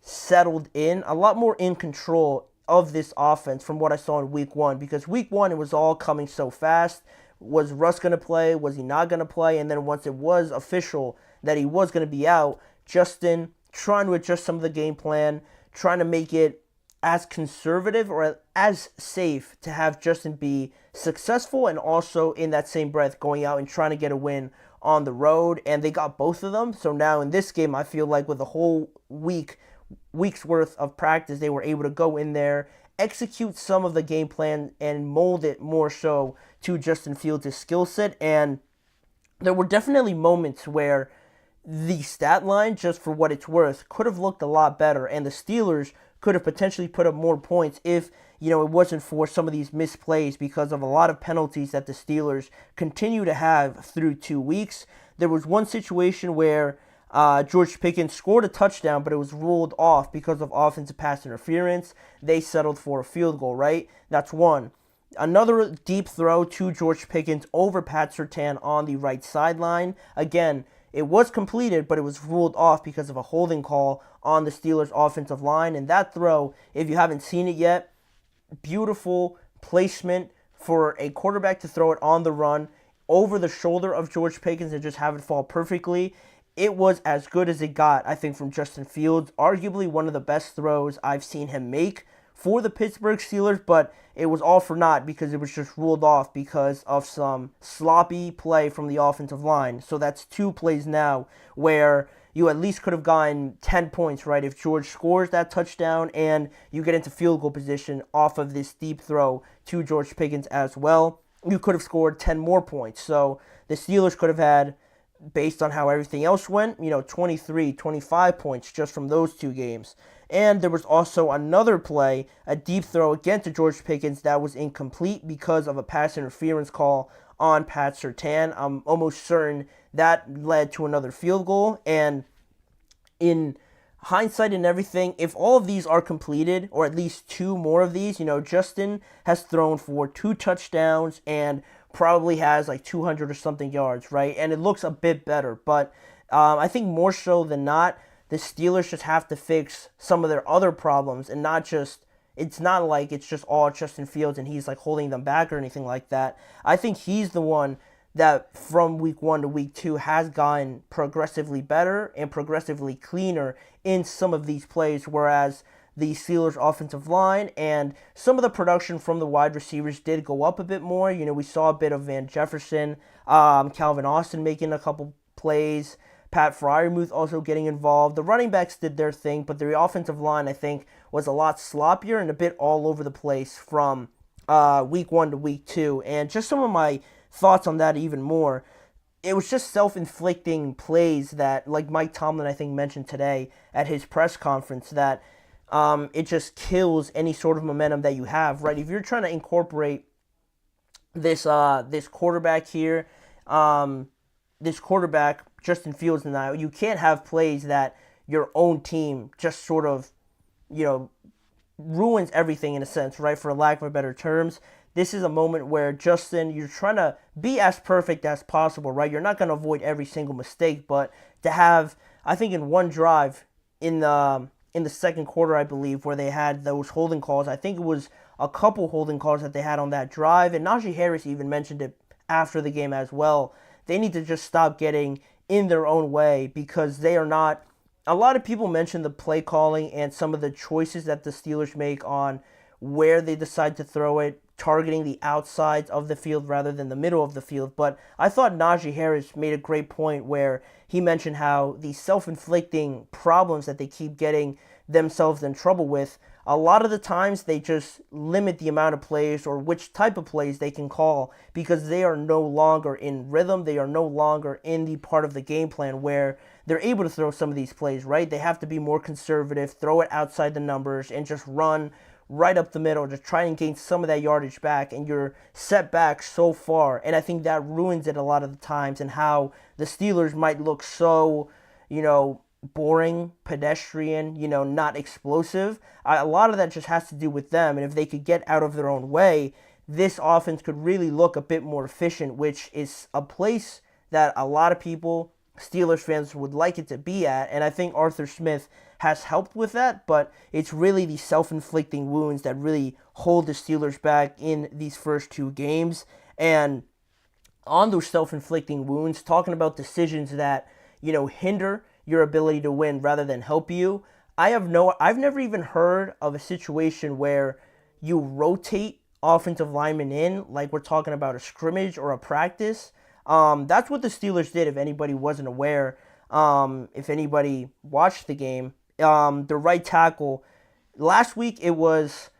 settled in, a lot more in control of this offense from what I saw in week 1, because week 1 it was all coming so fast. Was Russ going to play? Was he not going to play? And then once it was official that he was going to be out, Justin trying to adjust some of the game plan, trying to make it as conservative or as safe to have Justin be successful, and also in that same breath going out and trying to get a win on the road, and they got both of them. So now in this game, I feel like with a whole week's worth of practice, they were able to go in there, execute some of the game plan, and mold it more so to Justin Fields' skill set. And there were definitely moments where the stat line, just for what it's worth, could have looked a lot better, and the Steelers could have potentially put up more points if it wasn't for some of these misplays, because of a lot of penalties that the Steelers continue to have through 2 weeks. There was one situation where George Pickens scored a touchdown, but it was ruled off because of offensive pass interference. They settled for a field goal, right? That's one. Another deep throw to George Pickens over Pat Surtain on the right sideline. Again, it was completed, but it was ruled off because of a holding call on the Steelers' offensive line. And that throw, if you haven't seen it yet, beautiful placement for a quarterback to throw it on the run over the shoulder of George Pickens and just have it fall perfectly. It was as good as it got, I think, from Justin Fields. Arguably one of the best throws I've seen him make for the Pittsburgh Steelers, but it was all for naught because it was just ruled off because of some sloppy play from the offensive line. So that's 2 plays now where you at least could have gotten 10 points, right? If George scores that touchdown and you get into field goal position off of this deep throw to George Pickens as well, you could have scored 10 more points. So the Steelers could have had, based on how everything else went, 23, 25 points just from those 2 games. And there was also another play, a deep throw again to George Pickens that was incomplete because of a pass interference call on Pat Surtain. I'm almost certain that led to another field goal. And in hindsight and everything, if all of these are completed, or at least 2 more of these, Justin has thrown for 2 touchdowns and probably has like 200 or something yards, right? And it looks a bit better. But I think more so than not, the Steelers just have to fix some of their other problems, and not just, it's not like it's just all Justin Fields and he's like holding them back or anything like that. I think he's the one that from week 1 to week 2 has gotten progressively better and progressively cleaner in some of these plays, whereas the Steelers' offensive line and some of the production from the wide receivers did go up a bit more. We saw a bit of Van Jefferson, Calvin Austin making a couple plays, Pat Freiermuth also getting involved. The running backs did their thing, but the offensive line, I think, was a lot sloppier and a bit all over the place from week 1 to week 2. And just some of my thoughts on that even more. it was just self-inflicting plays that, like Mike Tomlin, I think, mentioned today at his press conference, that it just kills any sort of momentum that you have, right? If you're trying to incorporate this quarterback here, this quarterback, Justin Fields, and you can't have plays that your own team just sort of, ruins everything in a sense, right? For lack of a better terms. This is a moment where, Justin, you're trying to be as perfect as possible, right? You're not going to avoid every single mistake, but to have, I think in one drive in the second quarter, I believe, where they had those holding calls, I think it was a couple holding calls that they had on that drive, and Najee Harris even mentioned it after the game as well. They need to just stop getting in their own way, because they are not. A lot of people mention the play calling and some of the choices that the Steelers make on where they decide to throw it, targeting the outsides of the field rather than the middle of the field. But I thought Najee Harris made a great point where he mentioned how these self-inflicting problems that they keep getting themselves in trouble with, a lot of the times they just limit the amount of plays or which type of plays they can call, because they are no longer in rhythm. They are no longer in the part of the game plan where they're able to throw some of these plays, right? They have to be more conservative, throw it outside the numbers, and just run right up the middle to try and gain some of that yardage back, and you're set back so far. And I think that ruins it a lot of the times, and how the Steelers might look so, boring, pedestrian, not explosive. A lot of that just has to do with them, and if they could get out of their own way, this offense could really look a bit more efficient, which is a place that a lot of people, Steelers fans, would like it to be at, and I think Arthur Smith has helped with that, but it's really the self-inflicting wounds that really hold the Steelers back in these first two games. And on those self-inflicting wounds, talking about decisions that, hinder your ability to win rather than help you, I've never even heard of a situation where you rotate offensive linemen in, like we're talking about a scrimmage or a practice. That's what the Steelers did, if anybody wasn't aware. If anybody watched the game, the right tackle, last week it was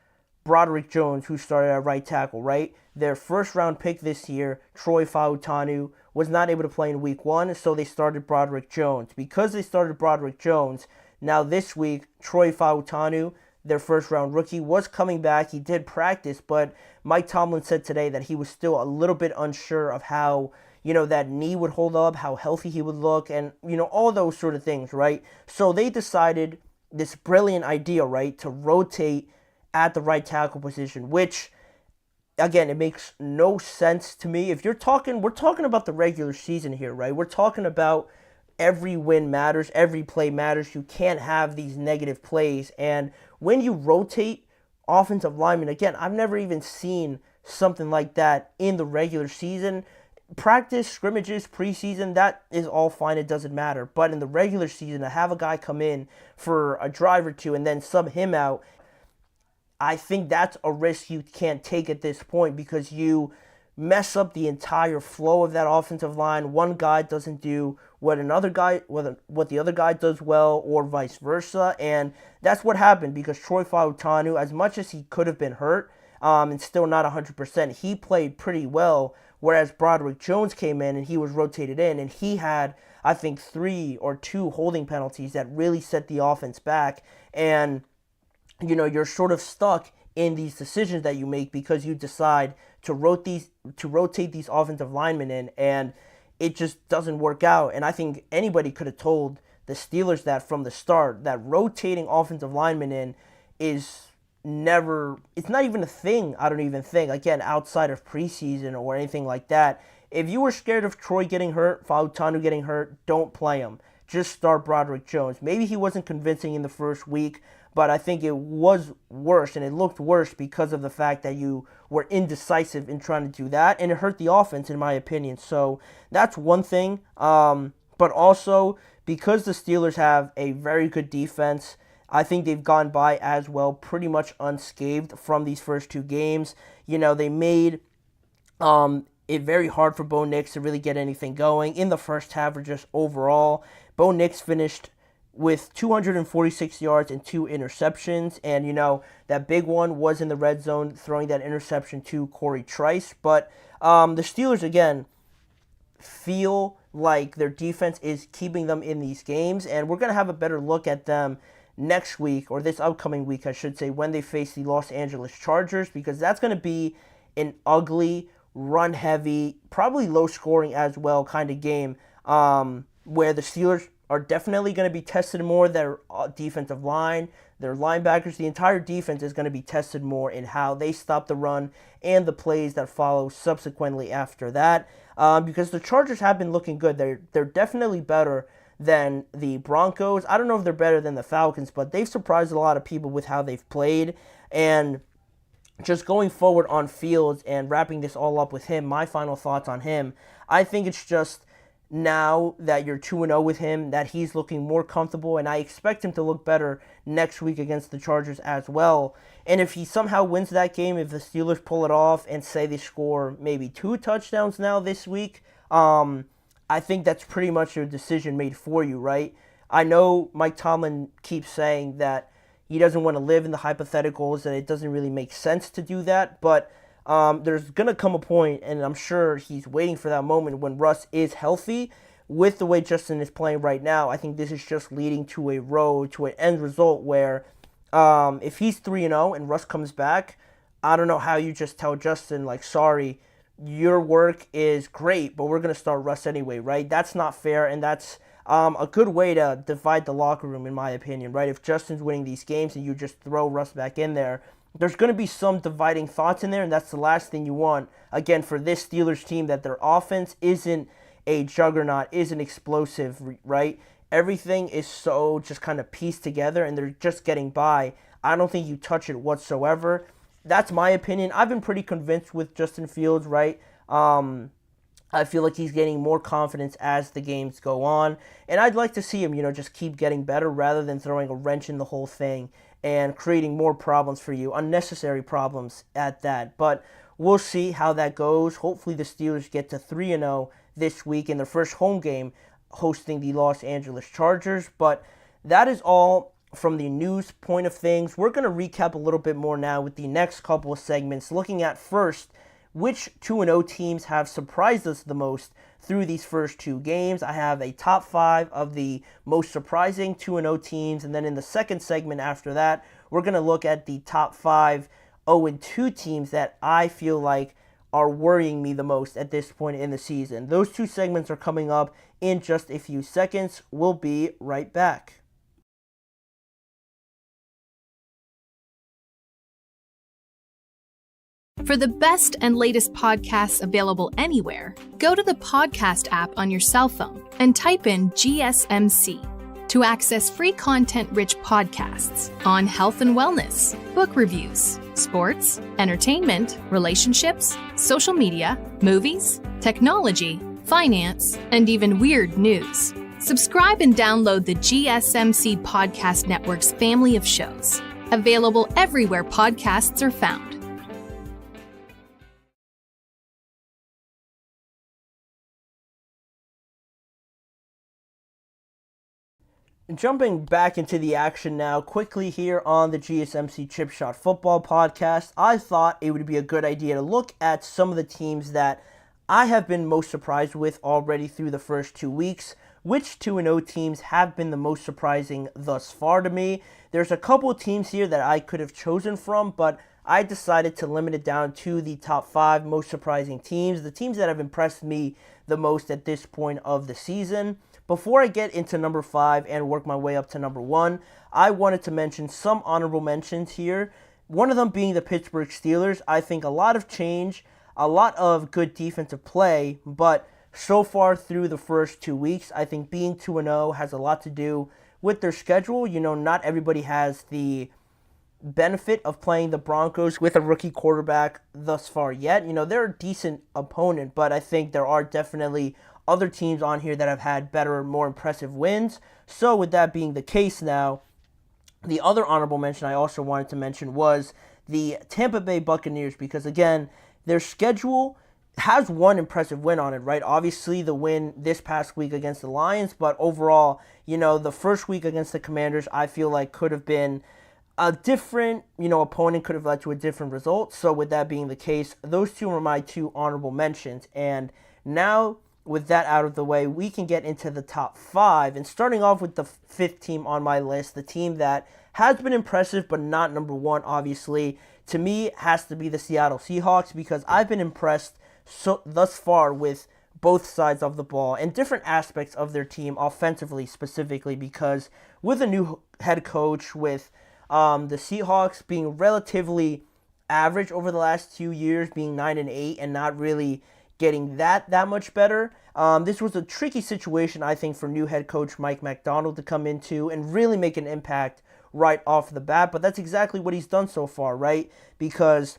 Broderick Jones who started at right tackle, right? Their first round pick this year, Troy Fautanu, was not able to play in week one, so they started Broderick Jones. Because they started Broderick Jones, now this week, Troy Fautanu, their first round rookie, was coming back. He did practice, but Mike Tomlin said today that he was still a little bit unsure of how, that knee would hold up, how healthy he would look, and, all those sort of things, right? So they decided this brilliant idea, right, to rotate at the right tackle position, which, again, it makes no sense to me. We're talking about the regular season here, right? We're talking about every win matters, every play matters. You can't have these negative plays. And when you rotate offensive linemen, again, I've never even seen something like that in the regular season. Practice, scrimmages, preseason, that is all fine. It doesn't matter. But in the regular season, to have a guy come in for a drive or two and then sub him out, I think that's a risk you can't take at this point, because you mess up the entire flow of that offensive line. One guy doesn't do what the other guy does well, or vice versa, and that's what happened, because Troy Fautanu, as much as he could have been hurt and still not 100%, he played pretty well, whereas Broderick Jones came in and he was rotated in, and he had, I think, 3 or 2 holding penalties that really set the offense back. And you're sort of stuck in these decisions that you make because you decide to rotate these offensive linemen in, and it just doesn't work out. And I think anybody could have told the Steelers that from the start, that rotating offensive linemen in is it's not even a thing, I don't even think, again, outside of preseason or anything like that. If you were scared of Troy getting hurt, Fautanu getting hurt, don't play him. Just start Broderick Jones. Maybe he wasn't convincing in the first week, but I think it was worse, and it looked worse because of the fact that you were indecisive in trying to do that, and it hurt the offense, in my opinion. So that's one thing. But also, because the Steelers have a very good defense, I think they've gone by as well pretty much unscathed from these first two games. They made it very hard for Bo Nix to really get anything going in the first half, or just overall. Bo Nix finished with 246 yards and 2 interceptions, and that big one was in the red zone, throwing that interception to Corey Trice. But the Steelers, again, feel like their defense is keeping them in these games, and we're going to have a better look at them next week, or this upcoming week, I should say, when they face the Los Angeles Chargers, because that's going to be an ugly, run-heavy, probably low-scoring as well kind of game, where the Steelers are definitely going to be tested more. Their defensive line, their linebackers, the entire defense is going to be tested more in how they stop the run and the plays that follow subsequently after that, because the Chargers have been looking good. They're definitely better than the Broncos. I don't know if they're better than the Falcons, but they've surprised a lot of people with how they've played. And just going forward on Fields and wrapping this all up with him, my final thoughts on him, I think it's just now that you're 2-0 with him, that he's looking more comfortable, and I expect him to look better next week against the Chargers as well. And if he somehow wins that game, if the Steelers pull it off and say they score maybe 2 touchdowns now this week, I think that's pretty much a decision made for you, right? I know Mike Tomlin keeps saying that he doesn't want to live in the hypotheticals, that it doesn't really make sense to do that, but there's going to come a point, and I'm sure he's waiting for that moment when Russ is healthy. With the way Justin is playing right now, I think this is just leading to a road, to an end result where if he's 3-0 and Russ comes back, I don't know how you just tell Justin, like, sorry, your work is great, but we're going to start Russ anyway, right? That's not fair, and that's a good way to divide the locker room, in my opinion, right? If Justin's winning these games and you just throw Russ back in there, there's going to be some dividing thoughts in there, and that's the last thing you want, again, for this Steelers team, that their offense isn't a juggernaut, isn't explosive, right? Everything is so just kind of pieced together, and they're just getting by. I don't think you touch it whatsoever. That's my opinion. I've been pretty convinced with Justin Fields, right? I feel like he's getting more confidence as the games go on, and I'd like to see him, just keep getting better rather than throwing a wrench in the whole thing and creating more problems for you, unnecessary problems at that. But we'll see how that goes. Hopefully the Steelers get to 3-0 this week in their first home game hosting the Los Angeles Chargers. But that is all from the news point of things. We're going to recap a little bit more now with the next couple of segments, looking at first which 2-0 teams have surprised us the most through these first 2 games. I have a top 5 of the most surprising 2-0 teams, and then in the second segment after that, we're going to look at the top 5 0-2 teams that I feel like are worrying me the most at this point in the season. Those 2 segments are coming up in just a few seconds. We'll be right back. For the best and latest podcasts available anywhere, go to the podcast app on your cell phone and type in GSMC to access free content-rich podcasts on health and wellness, book reviews, sports, entertainment, relationships, social media, movies, technology, finance, and even weird news. Subscribe and download the GSMC Podcast Network's family of shows, available everywhere podcasts are found. Jumping back into the action now, quickly here on the GSMC Chip Shot Football Podcast, I thought it would be a good idea to look at some of the teams that I have been most surprised with already through the first 2 weeks. Which 2-0 teams have been the most surprising thus far to me? There's a couple of teams here that I could have chosen from, but I decided to limit it down to the top 5 most surprising teams, the teams that have impressed me the most at this point of the season. Before I get into number 5 and work my way up to number 1, I wanted to mention some honorable mentions here. One of them being the Pittsburgh Steelers. I think a lot of change, a lot of good defensive play, but so far through the first 2 weeks, I think being 2-0 has a lot to do with their schedule. Not everybody has the benefit of playing the Broncos with a rookie quarterback thus far yet. They're a decent opponent, but I think there are definitely other teams on here that have had better, more impressive wins. So with that being the case now, the other honorable mention I also wanted to mention was the Tampa Bay Buccaneers, because again, their schedule has one impressive win on it, right? Obviously the win this past week against the Lions, but overall, the first week against the Commanders, I feel like could have been a different, opponent, could have led to a different result. So with that being the case, those 2 are my 2 honorable mentions. And now with that out of the way, we can get into the top 5. And starting off with the 5th team on my list, the team that has been impressive but not number 1, obviously, to me has to be the Seattle Seahawks, because I've been impressed thus far with both sides of the ball and different aspects of their team offensively specifically, because with a new head coach, with the Seahawks being relatively average over the last 2 years, being 9-8 and not really getting that much better. This was a tricky situation, I think, for new head coach Mike Macdonald to come into and really make an impact right off the bat, but that's exactly what he's done so far, right? Because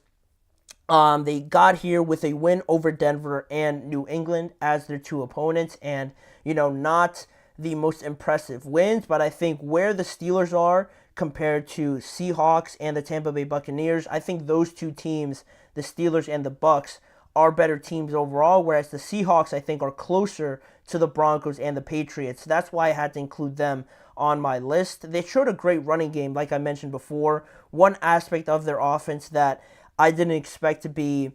they got here with a win over Denver and New England as their 2 opponents, and, not the most impressive wins, but I think where the Steelers are compared to Seahawks and the Tampa Bay Buccaneers, I think those 2 teams, the Steelers and the Bucs, are better teams overall, whereas the Seahawks, I think, are closer to the Broncos and the Patriots. That's why I had to include them on my list. They showed a great running game, like I mentioned before. One aspect of their offense that I didn't expect to be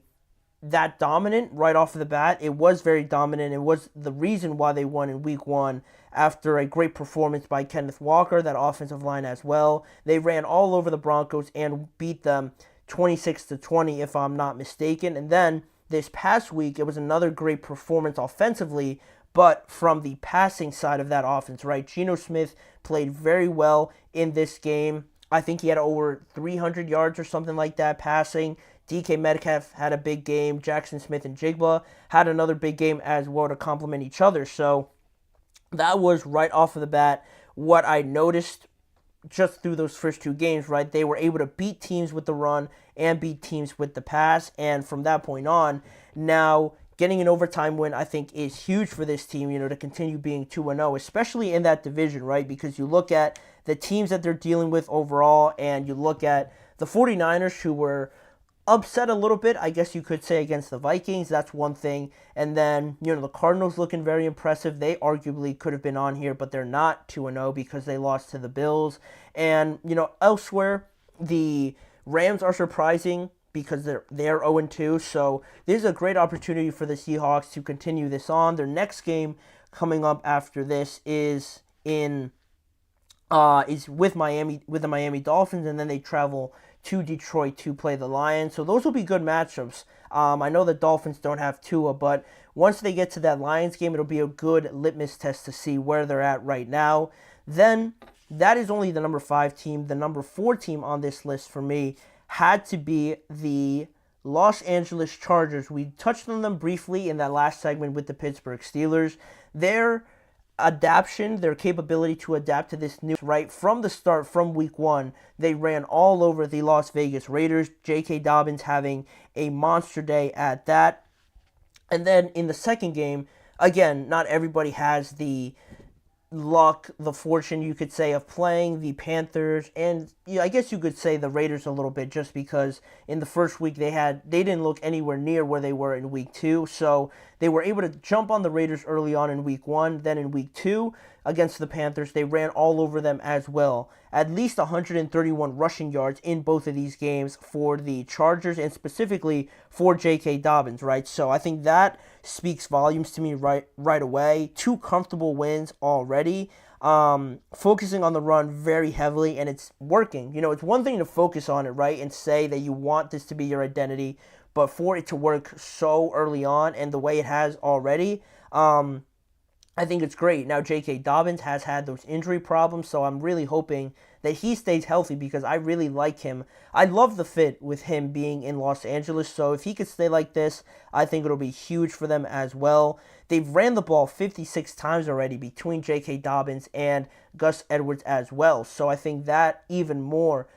that dominant right off the bat. It was very dominant. It was the reason why they won in week 1 after a great performance by Kenneth Walker, that offensive line as well. They ran all over the Broncos and beat them 26-20, if I'm not mistaken. And then this past week, it was another great performance offensively, but from the passing side of that offense, right? Geno Smith played very well in this game. I think he had over 300 yards or something like that passing. DK Metcalf had a big game. Jackson Smith and Jigba had another big game as well to complement each other. So that was right off of the bat what I noticed just through those first 2 games, right? They were able to beat teams with the run and beat teams with the pass. And from that point on, now getting an overtime win, I think, is huge for this team, to continue being 2-0, especially in that division, right? Because you look at the teams that they're dealing with overall, and you look at the 49ers, who were upset a little bit, I guess you could say, against the Vikings. That's one thing. And then, the Cardinals looking very impressive. They arguably could have been on here, but they're not 2-0 because they lost to the Bills. And, elsewhere, the Rams are surprising because they're 0-2. So this is a great opportunity for the Seahawks to continue this on. Their next game coming up after this is with the Miami Dolphins, and then they travel to Detroit to play the Lions. So those will be good matchups. I know the Dolphins don't have Tua, but once they get to that Lions game, it'll be a good litmus test to see where they're at right now. Then that is only the number 5 team. The number 4 team on this list for me had to be the Los Angeles Chargers. We touched on them briefly in that last segment with the Pittsburgh Steelers. Their capability to adapt to this new, right from the start, from week 1, they ran all over the Las Vegas Raiders. J.K. Dobbins having a monster day at that. And then in the second game, again, not everybody has the luck, the fortune, you could say, of playing the Panthers, and I guess you could say the Raiders a little bit, just because in the first week they didn't look anywhere near where they were in week 2, so they were able to jump on the Raiders early on in week 1. Then in week 2 against the Panthers, they ran all over them as well. At least 131 rushing yards in both of these games for the Chargers, and specifically for J.K. Dobbins, right? So I think that speaks volumes to me right away. 2 comfortable wins already. Focusing on the run very heavily, and it's working. It's one thing to focus on it, right, and say that you want this to be your identity, but for it to work so early on and the way it has already, I think it's great. Now, J.K. Dobbins has had those injury problems, so I'm really hoping that he stays healthy, because I really like him. I love the fit with him being in Los Angeles, so if he could stay like this, I think it'll be huge for them as well. They've ran the ball 56 times already between J.K. Dobbins and Gus Edwards as well, so I think that even more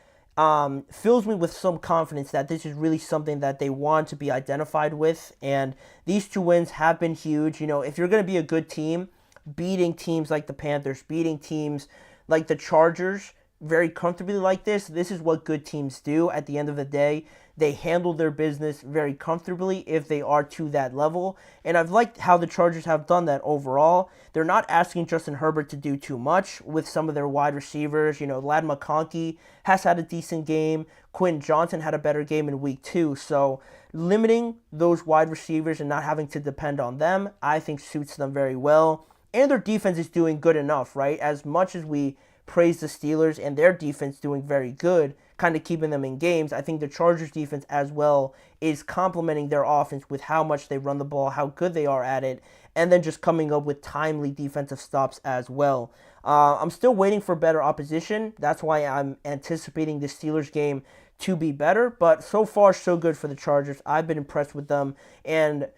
fills me with some confidence that this is really something that they want to be identified with. And these 2 wins have been huge. If you're going to be a good team, beating teams like the Panthers, beating teams like the Chargers very comfortably like this is what good teams do. At the end of the day, they handle their business very comfortably if they are to that level. And I've liked how the Chargers have done that overall. They're not asking Justin Herbert to do too much with some of their wide receivers. Lad McConkey has had a decent game. Quinn Johnson had a better game in week 2. So limiting those wide receivers and not having to depend on them, I think suits them very well. And their defense is doing good enough, right? As much as we praise the Steelers and their defense doing very good, kind of keeping them in games, I think the Chargers defense as well is complementing their offense with how much they run the ball, how good they are at it, and then just coming up with timely defensive stops as well. I'm still waiting for better opposition. That's why I'm anticipating the Steelers game to be better, but so far so good for the Chargers. I've been impressed with them and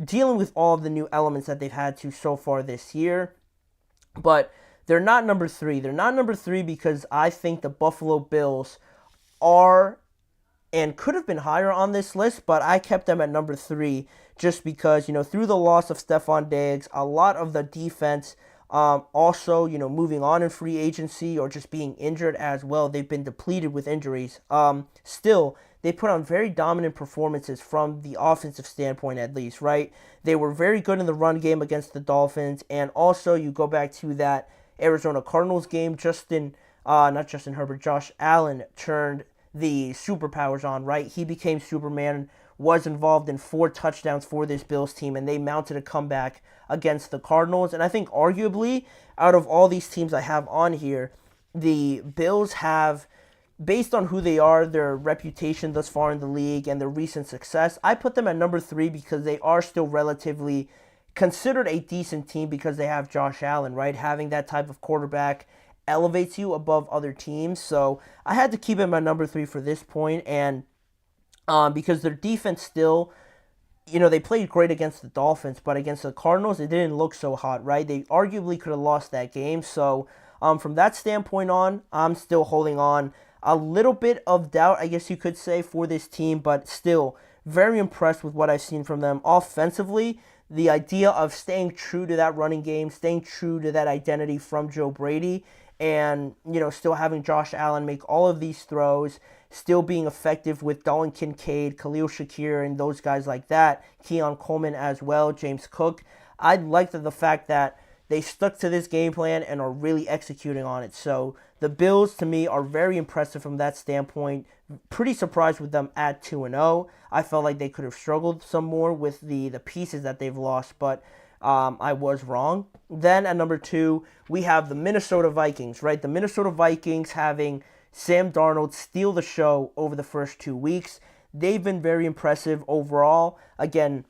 dealing with all of the new elements that they've had to so far this year. But they're not number 3. They're not number 3 because I think the Buffalo Bills are and could have been higher on this list, but I kept them at number 3 just because, through the loss of Stephon Diggs, a lot of the defense, also, moving on in free agency or just being injured as well, they've been depleted with injuries. Still, they put on very dominant performances from the offensive standpoint at least, right? They were very good in the run game against the Dolphins, and also you go back to that Arizona Cardinals game, Josh Allen turned the superpowers on, right? He became Superman, was involved in 4 touchdowns for this Bills team, and they mounted a comeback against the Cardinals. And I think arguably, out of all these teams I have on here, the Bills have, based on who they are, their reputation thus far in the league, and their recent success, I put them at number 3 because they are still relatively considered a decent team because they have Josh Allen, right? Having that type of quarterback elevates you above other teams. So I had to keep him at number 3 for this point, and because their defense still, they played great against the Dolphins, but against the Cardinals, it didn't look so hot, right? They arguably could have lost that game. So from that standpoint on, I'm still holding on. A little bit of doubt, I guess you could say, for this team, but still very impressed with what I've seen from them offensively. The idea of staying true to that running game, staying true to that identity from Joe Brady, and, still having Josh Allen make all of these throws, still being effective with Dalton Kincaid, Khalil Shakir, and those guys like that, Keon Coleman as well, James Cook. I like the fact that they stuck to this game plan and are really executing on it. So the Bills, to me, are very impressive from that standpoint. Pretty surprised with them at 2-0. I felt like they could have struggled some more with the pieces that they've lost, but I was wrong. Then at number 2, we have the Minnesota Vikings, right? The Minnesota Vikings having Sam Darnold steal the show over the first 2 weeks. They've been very impressive overall. Again,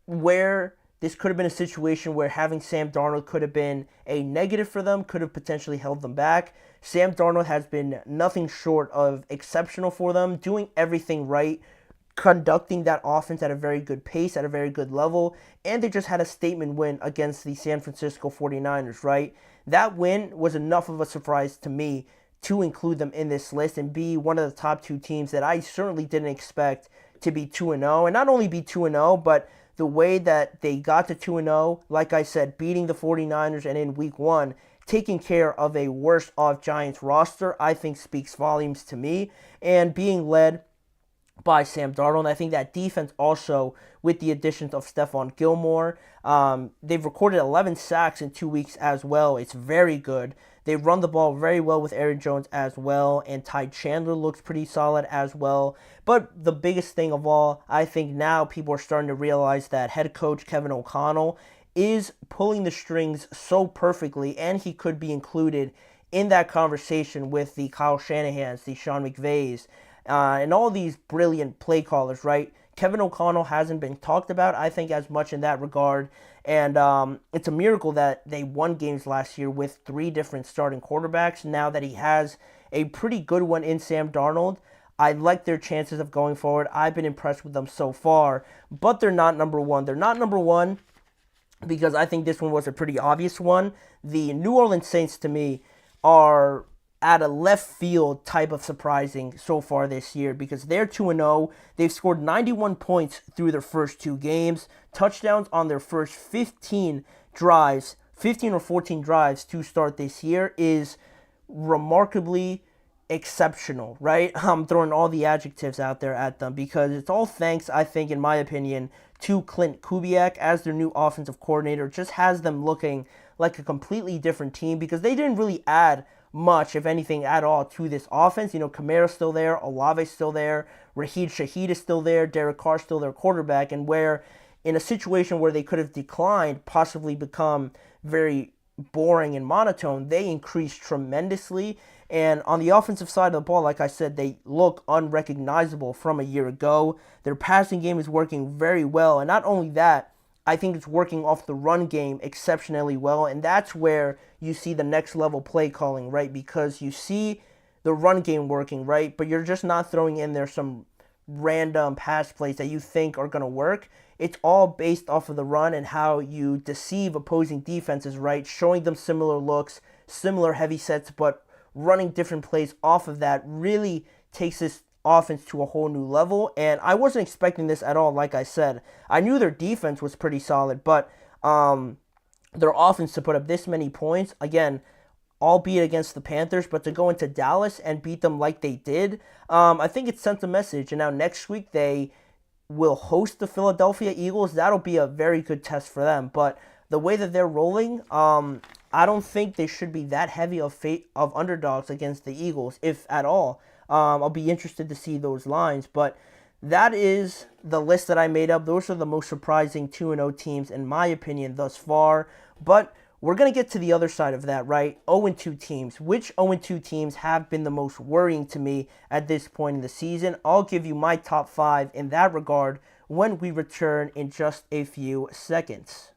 where this could have been a situation where having Sam Darnold could have been a negative for them, could have potentially held them back. Sam Darnold has been nothing short of exceptional for them, doing everything right, conducting that offense at a very good pace, at a very good level, and they just had a statement win against the San Francisco 49ers, right? That win was enough of a surprise to me to include them in this list and be one of the top 2 teams that I certainly didn't expect to be 2-0, and not only be 2-0, but the way that they got to 2-0, like I said, beating the 49ers and in week 1, taking care of a worse off Giants roster, I think speaks volumes to me, and being led by Sam Darnold. I think that defense also, with the additions of Stephon Gilmore, they've recorded 11 sacks in 2 weeks as well. It's very good. They run the ball very well with Aaron Jones as well, and Ty Chandler looks pretty solid as well. But the biggest thing of all, I think now people are starting to realize that head coach Kevin O'Connell is pulling the strings so perfectly, and he could be included in that conversation with the Kyle Shanahans, the Sean McVays, and all these brilliant play callers, right? Kevin O'Connell hasn't been talked about, I think, as much in that regard. And it's a miracle that they won games last year with 3 different starting quarterbacks. Now that he has a pretty good one in Sam Darnold, I like their chances of going forward. I've been impressed with them so far, but they're not number 1. They're not number 1 because I think this one was a pretty obvious one. The New Orleans Saints, to me, are at a left field type of surprising so far this year because they're 2-0. They've scored 91 points through their first 2 games, touchdowns on their first 15 drives, 15 or 14 drives to start this year is remarkably exceptional, right? I'm throwing all the adjectives out there at them because it's all thanks, I think, in my opinion, to Clint Kubiak as their new offensive coordinator. Just has them looking like a completely different team because they didn't really add much, if anything at all, to this offense. Kamara's still there, Olave's still there, Raheed Shaheed is still there, Derek Carr's still their quarterback, and where in a situation where they could have declined, possibly become very boring and monotone, they increased tremendously. And on the offensive side of the ball, like I said, they look unrecognizable from a year ago. Their passing game is working very well, and not only that, I think it's working off the run game exceptionally well, and that's where you see the next level play calling, right? Because you see the run game working, right? But you're just not throwing in there some random pass plays that you think are going to work. It's all based off of the run and how you deceive opposing defenses, right? Showing them similar looks, similar heavy sets, but running different plays off of that really takes this offense to a whole new level. And I wasn't expecting this at all. Like I said, I knew their defense was pretty solid, but their offense to put up this many points, again, albeit against the Panthers, but to go into Dallas and beat them like they did, I think it sent a message. And now next week they will host the Philadelphia Eagles. That'll be a very good test for them. But the way that they're rolling, I don't think they should be that heavy of underdogs against the Eagles, if at all. I'll be interested to see those lines, but that is the list that I made up. Those are the most surprising 2-0 teams, in my opinion, thus far. But we're going to get to the other side of that, right? 0-2 teams. Which 0-2 teams have been the most worrying to me at this point in the season? I'll give you my top 5 in that regard when we return in just a few seconds.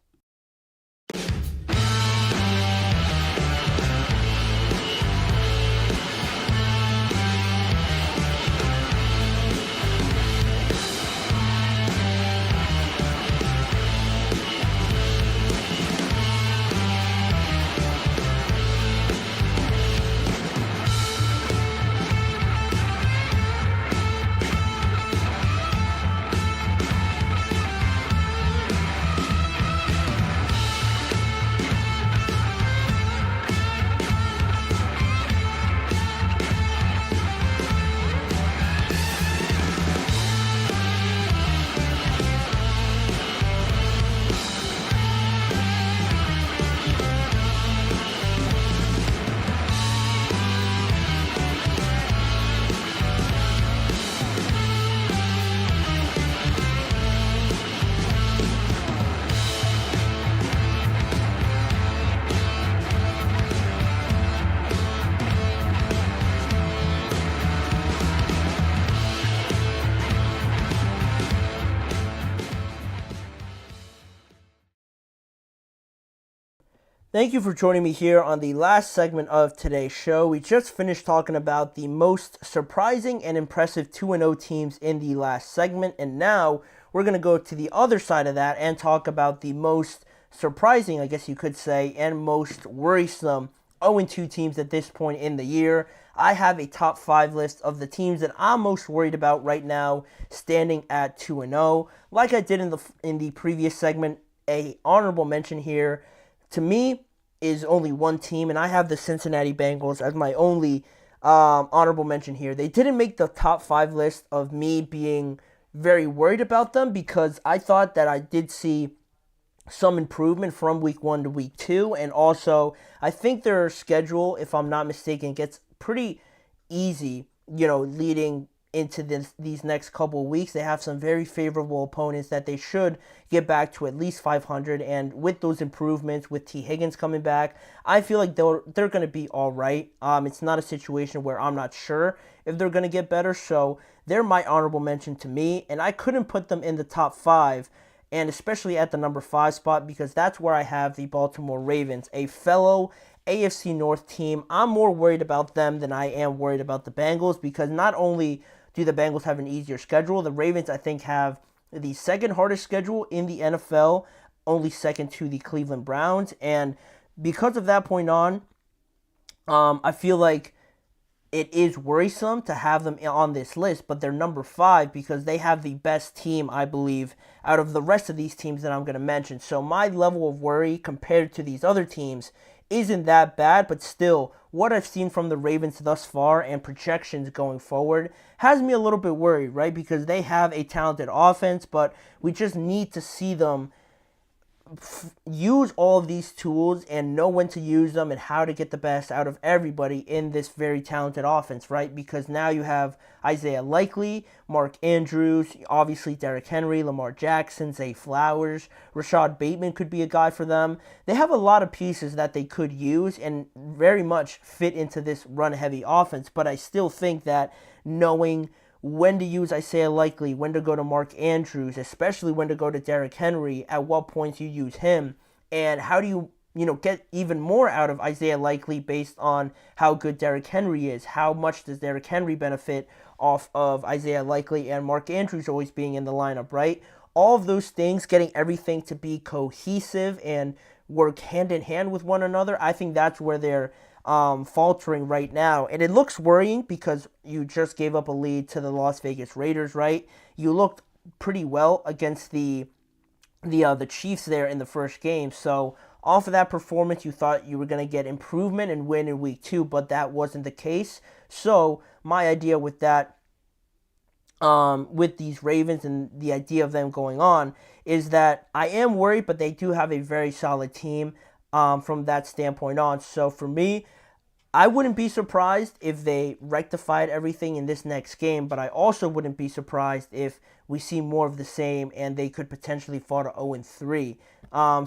Thank you for joining me here on the last segment of today's show. We just finished talking about the most surprising and impressive 2-0 teams in the last segment, and now we're going to go to the other side of that and talk about the most surprising, I guess you could say, and most worrisome 0-2 teams at this point in the year. I have a top 5 list of the teams that I'm most worried about right now, standing at 2-0. Like I did in the previous segment, a honorable mention here to me is only one team, and I have the Cincinnati Bengals as my only honorable mention here. They didn't make the top 5 list of me being very worried about them because I thought that I did see some improvement from week 1 to week 2, and also I think their schedule, if I'm not mistaken, gets pretty easy, leading into these next couple of weeks. They have some very favorable opponents that they should get back to at least 500, and with those improvements, with T. Higgins coming back, I feel like they're going to be all right. It's not a situation where I'm not sure if they're going to get better, so they're my honorable mention to me, and I couldn't put them in the top 5, and especially at the number 5 spot, because that's where I have the Baltimore Ravens, a fellow AFC North team. I'm more worried about them than I am worried about the Bengals, because not only do the Bengals have an easier schedule, the Ravens, I think, have the second hardest schedule in the NFL, only second to the Cleveland Browns. And because of that point on, I feel like it is worrisome to have them on this list, but they're number 5 because they have the best team, I believe, out of the rest of these teams that I'm going to mention. So my level of worry compared to these other teams isn't that bad, but still, what I've seen from the Ravens thus far and projections going forward has me a little bit worried, right? Because they have a talented offense, but we just need to see them use all of these tools and know when to use them and how to get the best out of everybody in this very talented offense, right? Because now you have Isaiah Likely, Mark Andrews, obviously Derrick Henry, Lamar Jackson, Zay Flowers, Rashad Bateman could be a guy for them. They have a lot of pieces that they could use and very much fit into this run-heavy offense, but I still think that knowing when to use Isaiah Likely, when to go to Mark Andrews, especially when to go to Derrick Henry, at what points you use him, and how do you get even more out of Isaiah Likely based on how good Derrick Henry is? How much does Derrick Henry benefit off of Isaiah Likely and Mark Andrews always being in the lineup, right? All of those things, getting everything to be cohesive and work hand in hand with one another, I think that's where they're faltering right now. And it looks worrying because you just gave up a lead to the Las Vegas Raiders, right? You looked pretty well against the Chiefs there in the first game. So off of that performance, you thought you were going to get improvement and win in week 2, but that wasn't the case. So my idea with that, with these Ravens and the idea of them going on, is that I am worried, but they do have a very solid team from that standpoint on. So for me, I wouldn't be surprised if they rectified everything in this next game, but I also wouldn't be surprised if we see more of the same and they could potentially fall to 0-3.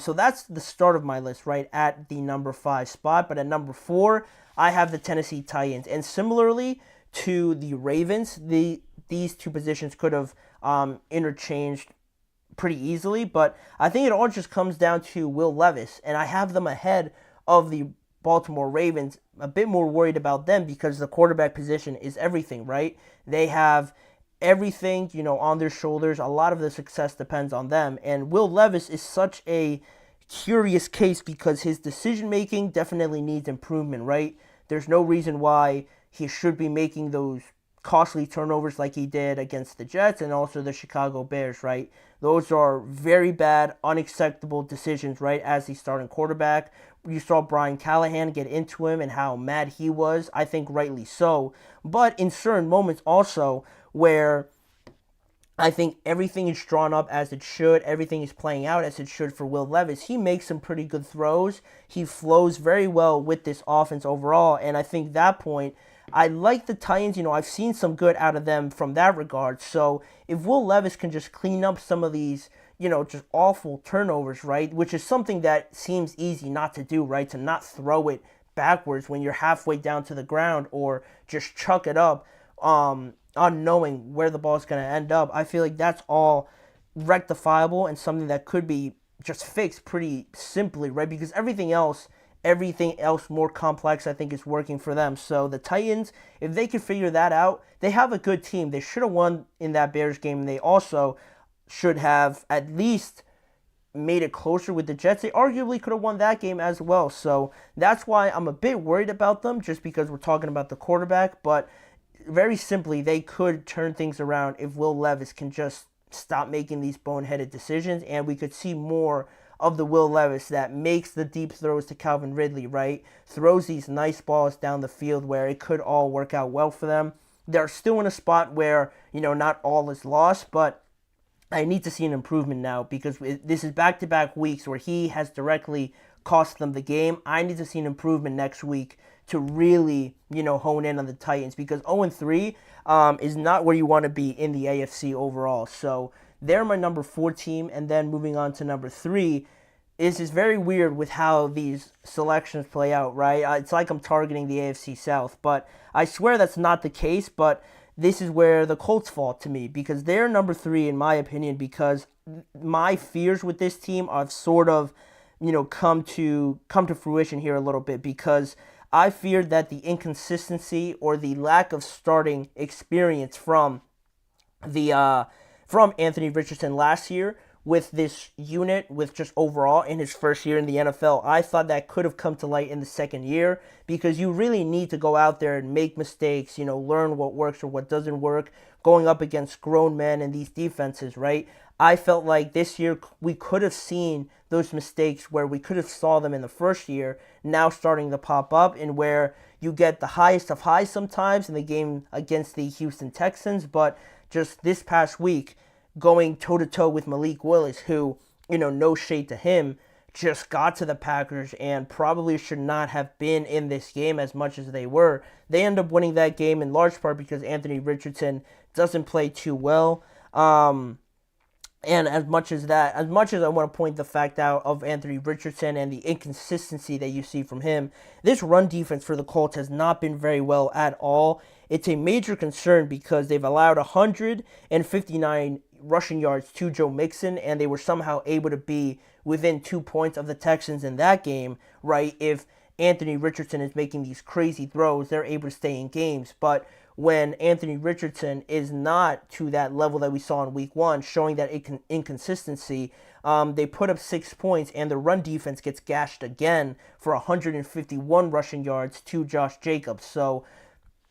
So that's the start of my list, right, at the number 5 spot. But at number 4, I have the Tennessee Titans. And similarly to the Ravens, these two positions could have interchanged pretty easily, but I think it all just comes down to Will Levis, and I have them ahead of the Baltimore Ravens. A bit more worried about them because the quarterback position is everything, right? They have everything, on their shoulders. A lot of the success depends on them, and Will Levis is such a curious case because his decision-making definitely needs improvement, right? There's no reason why he should be making those costly turnovers like he did against the Jets and also the Chicago Bears, right? Those are very bad, unacceptable decisions, right, as the starting quarterback. You saw Brian Callahan get into him and how mad he was, I think rightly so. But in certain moments also where I think everything is drawn up as it should, everything is playing out as it should for Will Levis, he makes some pretty good throws. He flows very well with this offense overall, and I think that point, I like the Titans. I've seen some good out of them from that regard. So if Will Levis can just clean up some of these, just awful turnovers, right, which is something that seems easy not to do, right, to not throw it backwards when you're halfway down to the ground or just chuck it up unknowing where the ball is going to end up. I feel like that's all rectifiable and something that could be just fixed pretty simply, right, because everything else more complex, I think, is working for them. So the Titans, if they could figure that out, they have a good team. They should have won in that Bears game, and they also should have at least made it closer with the Jets. They arguably could have won that game as well. So that's why I'm a bit worried about them, just because we're talking about the quarterback. But very simply, they could turn things around if Will Levis can just stop making these boneheaded decisions, and we could see more of the Will Levis that makes the deep throws to Calvin Ridley, right? Throws these nice balls down the field where it could all work out well for them. They're still in a spot where, not all is lost, but I need to see an improvement now because this is back-to-back weeks where he has directly cost them the game. I need to see an improvement next week to really, hone in on the Titans because 0-3 is not where you want to be in the AFC overall. So they're my number 4 team, and then moving on to number 3 is very weird with how these selections play out, right? It's like I'm targeting the AFC South, but I swear that's not the case, but this is where the Colts fall to me because they're number 3 in my opinion because my fears with this team have sort of, come to fruition here a little bit because I feared that the inconsistency or the lack of starting experience from Anthony Richardson last year with this unit, with just overall in his first year in the NFL, I thought that could have come to light in the second year because you really need to go out there and make mistakes, learn what works or what doesn't work, going up against grown men and these defenses, right? I felt like this year we could have seen those mistakes where we could have saw them in the first year now starting to pop up and where you get the highest of highs sometimes in the game against the Houston Texans, but just this past week, going toe-to-toe with Malik Willis, who no shade to him, just got to the Packers and probably should not have been in this game as much as they were. They end up winning that game in large part because Anthony Richardson doesn't play too well. And as much as I want to point the fact out of Anthony Richardson and the inconsistency that you see from him, this run defense for the Colts has not been very well at all. It's a major concern because they've allowed 159 rushing yards to Joe Mixon, and they were somehow able to be within 2 points of the Texans in that game, right? If Anthony Richardson is making these crazy throws, they're able to stay in games. But when Anthony Richardson is not to that level that we saw in week 1, showing that inconsistency, they put up 6 points, and the run defense gets gashed again for 151 rushing yards to Josh Jacobs. So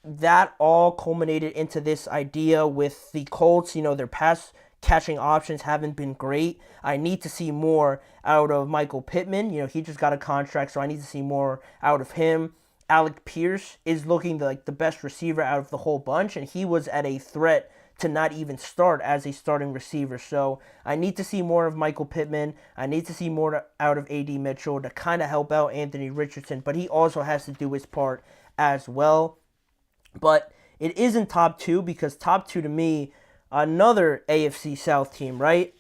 that all culminated into this idea with the Colts. Their pass catching options haven't been great. I need to see more out of Michael Pittman. He just got a contract, so I need to see more out of him. Alec Pierce is looking like the best receiver out of the whole bunch, and he was at a threat to not even start as a starting receiver. So I need to see more of Michael Pittman. I need to see more out of A.D. Mitchell to kind of help out Anthony Richardson, but he also has to do his part as well. But it isn't top 2 because top 2 to me, another AFC South team, right?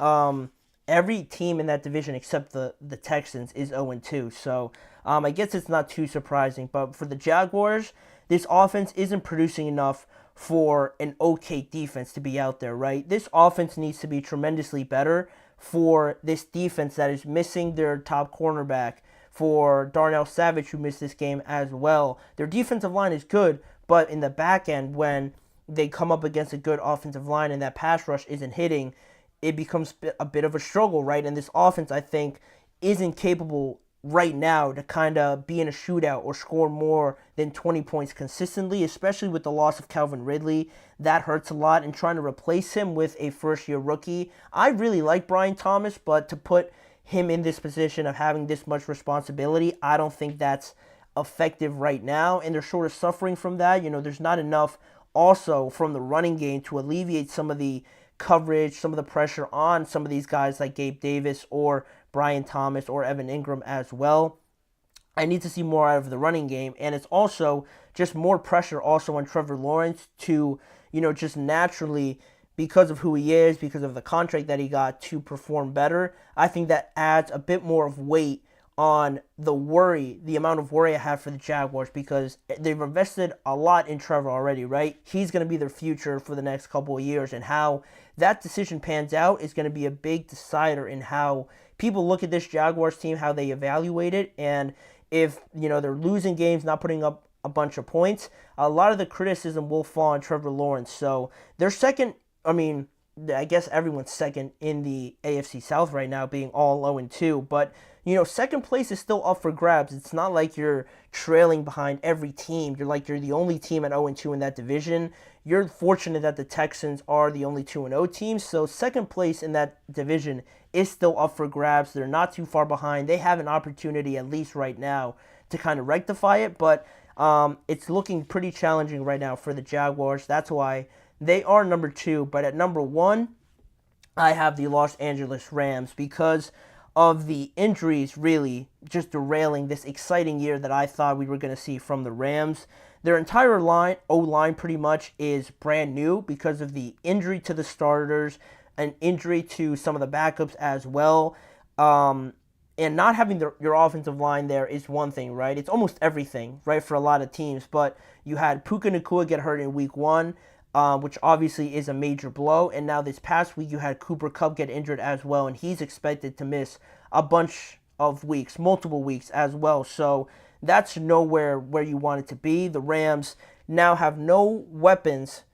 Every team in that division except the Texans is 0-2. So I guess it's not too surprising. But for the Jaguars, this offense isn't producing enough for an okay defense to be out there, right? This offense needs to be tremendously better for this defense that is missing their top cornerback, for Darnell Savage, who missed this game as well. Their defensive line is good, but in the back end, when they come up against a good offensive line and that pass rush isn't hitting, it becomes a bit of a struggle, right? And this offense, I think, isn't capable right now to kind of be in a shootout or score more than 20 points consistently, especially with the loss of Calvin Ridley. That hurts a lot, and trying to replace him with a first-year rookie. I really like Brian Thomas, but to put him in this position of having this much responsibility, I don't think that's effective right now, and they're sort of suffering from that. There's not enough also from the running game to alleviate some of the coverage, some of the pressure on some of these guys like Gabe Davis or Brian Thomas or Evan Ingram as well. I need to see more out of the running game, and it's also just more pressure also on Trevor Lawrence to, just naturally, because of who he is, because of the contract that he got, to perform better. I think that adds a bit more of weight on the amount of worry I have for the Jaguars, because they've invested a lot in Trevor already, right? He's going to be their future for the next couple of years, and how that decision pans out is going to be a big decider in how people look at this Jaguars team, how they evaluate it, and if, they're losing games, not putting up a bunch of points, a lot of the criticism will fall on Trevor Lawrence. So they're second, I guess everyone's second in the AFC South right now, being all 0-2, but second place is still up for grabs. It's not like you're trailing behind every team. You're the only team at 0-2 in that division. You're fortunate that the Texans are the only 2-0 team. So second place in that division is still up for grabs. They're not too far behind. They have an opportunity, at least right now, to kind of rectify it. But it's looking pretty challenging right now for the Jaguars. That's why they are number 2. But at number 1, I have the Los Angeles Rams, because of the injuries really just derailing this exciting year that I thought we were going to see from the Rams. Their entire O-line pretty much is brand new because of the injury to the starters, an injury to some of the backups as well. And not having your offensive line there is one thing, right? It's almost everything, right, for a lot of teams. But you had Puka Nacua get hurt in week 1, which obviously is a major blow. And now this past week you had Cooper Kupp get injured as well, and he's expected to miss a bunch of weeks, multiple weeks as well. So that's nowhere where you want it to be. The Rams now have no weapons,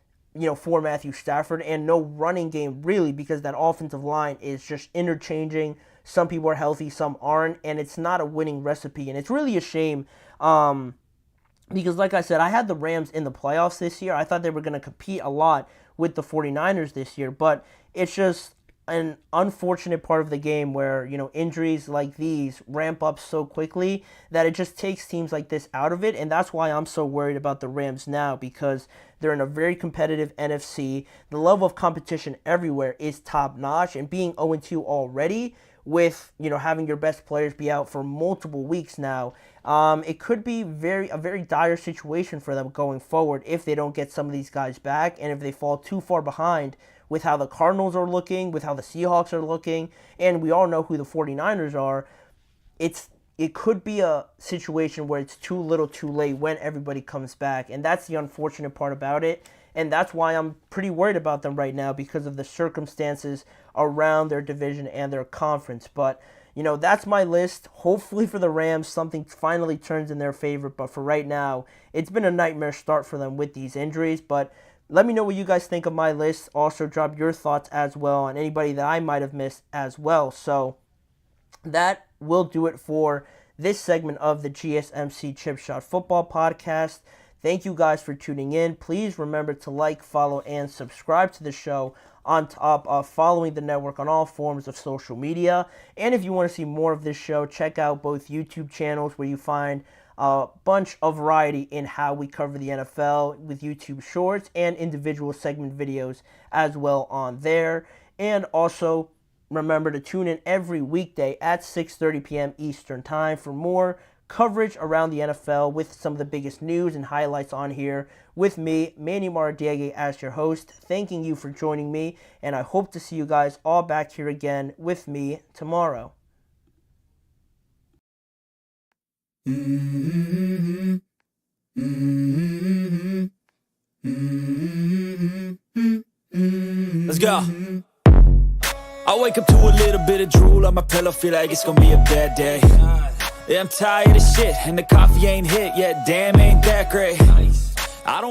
for Matthew Stafford, and no running game really, because that offensive line is just interchanging. Some people are healthy, some aren't, and it's not a winning recipe. And it's really a shame, because like I said, I had the Rams in the playoffs this year. I thought they were going to compete a lot with the 49ers this year, but it's just an unfortunate part of the game where, injuries like these ramp up so quickly that it just takes teams like this out of it. And that's why I'm so worried about the Rams now, because they're in a very competitive NFC. The level of competition everywhere is top notch, and being 0-2 already with, having your best players be out for multiple weeks now, it could be a very dire situation for them going forward if they don't get some of these guys back, and if they fall too far behind with how the Cardinals are looking, with how the Seahawks are looking, and we all know who the 49ers are. It could be a situation where it's too little too late when everybody comes back, and that's the unfortunate part about it, and that's why I'm pretty worried about them right now because of the circumstances around their division and their conference. But, that's my list. Hopefully for the Rams, something finally turns in their favor, but for right now, it's been a nightmare start for them with these injuries. But let me know what you guys think of my list. Also, drop your thoughts as well on anybody that I might have missed as well. So that will do it for this segment of the GSMC Chip Shot Football Podcast. Thank you guys for tuning in. Please remember to like, follow, and subscribe to the show on top of following the network on all forms of social media. And if you want to see more of this show, check out both YouTube channels where you find a bunch of variety in how we cover the NFL with YouTube Shorts and individual segment videos as well on there. And also, remember to tune in every weekday at 6:30 p.m. Eastern Time for more coverage around the NFL with some of the biggest news and highlights on here with me, Manny Maradiaga, as your host. Thanking you for joining me, and I hope to see you guys all back here again with me tomorrow. Let's go. I wake up to a little bit of drool on my pillow, feel like it's gonna be a bad day. Yeah, I'm tired of shit, and the coffee ain't hit yet, damn, ain't that great. I don't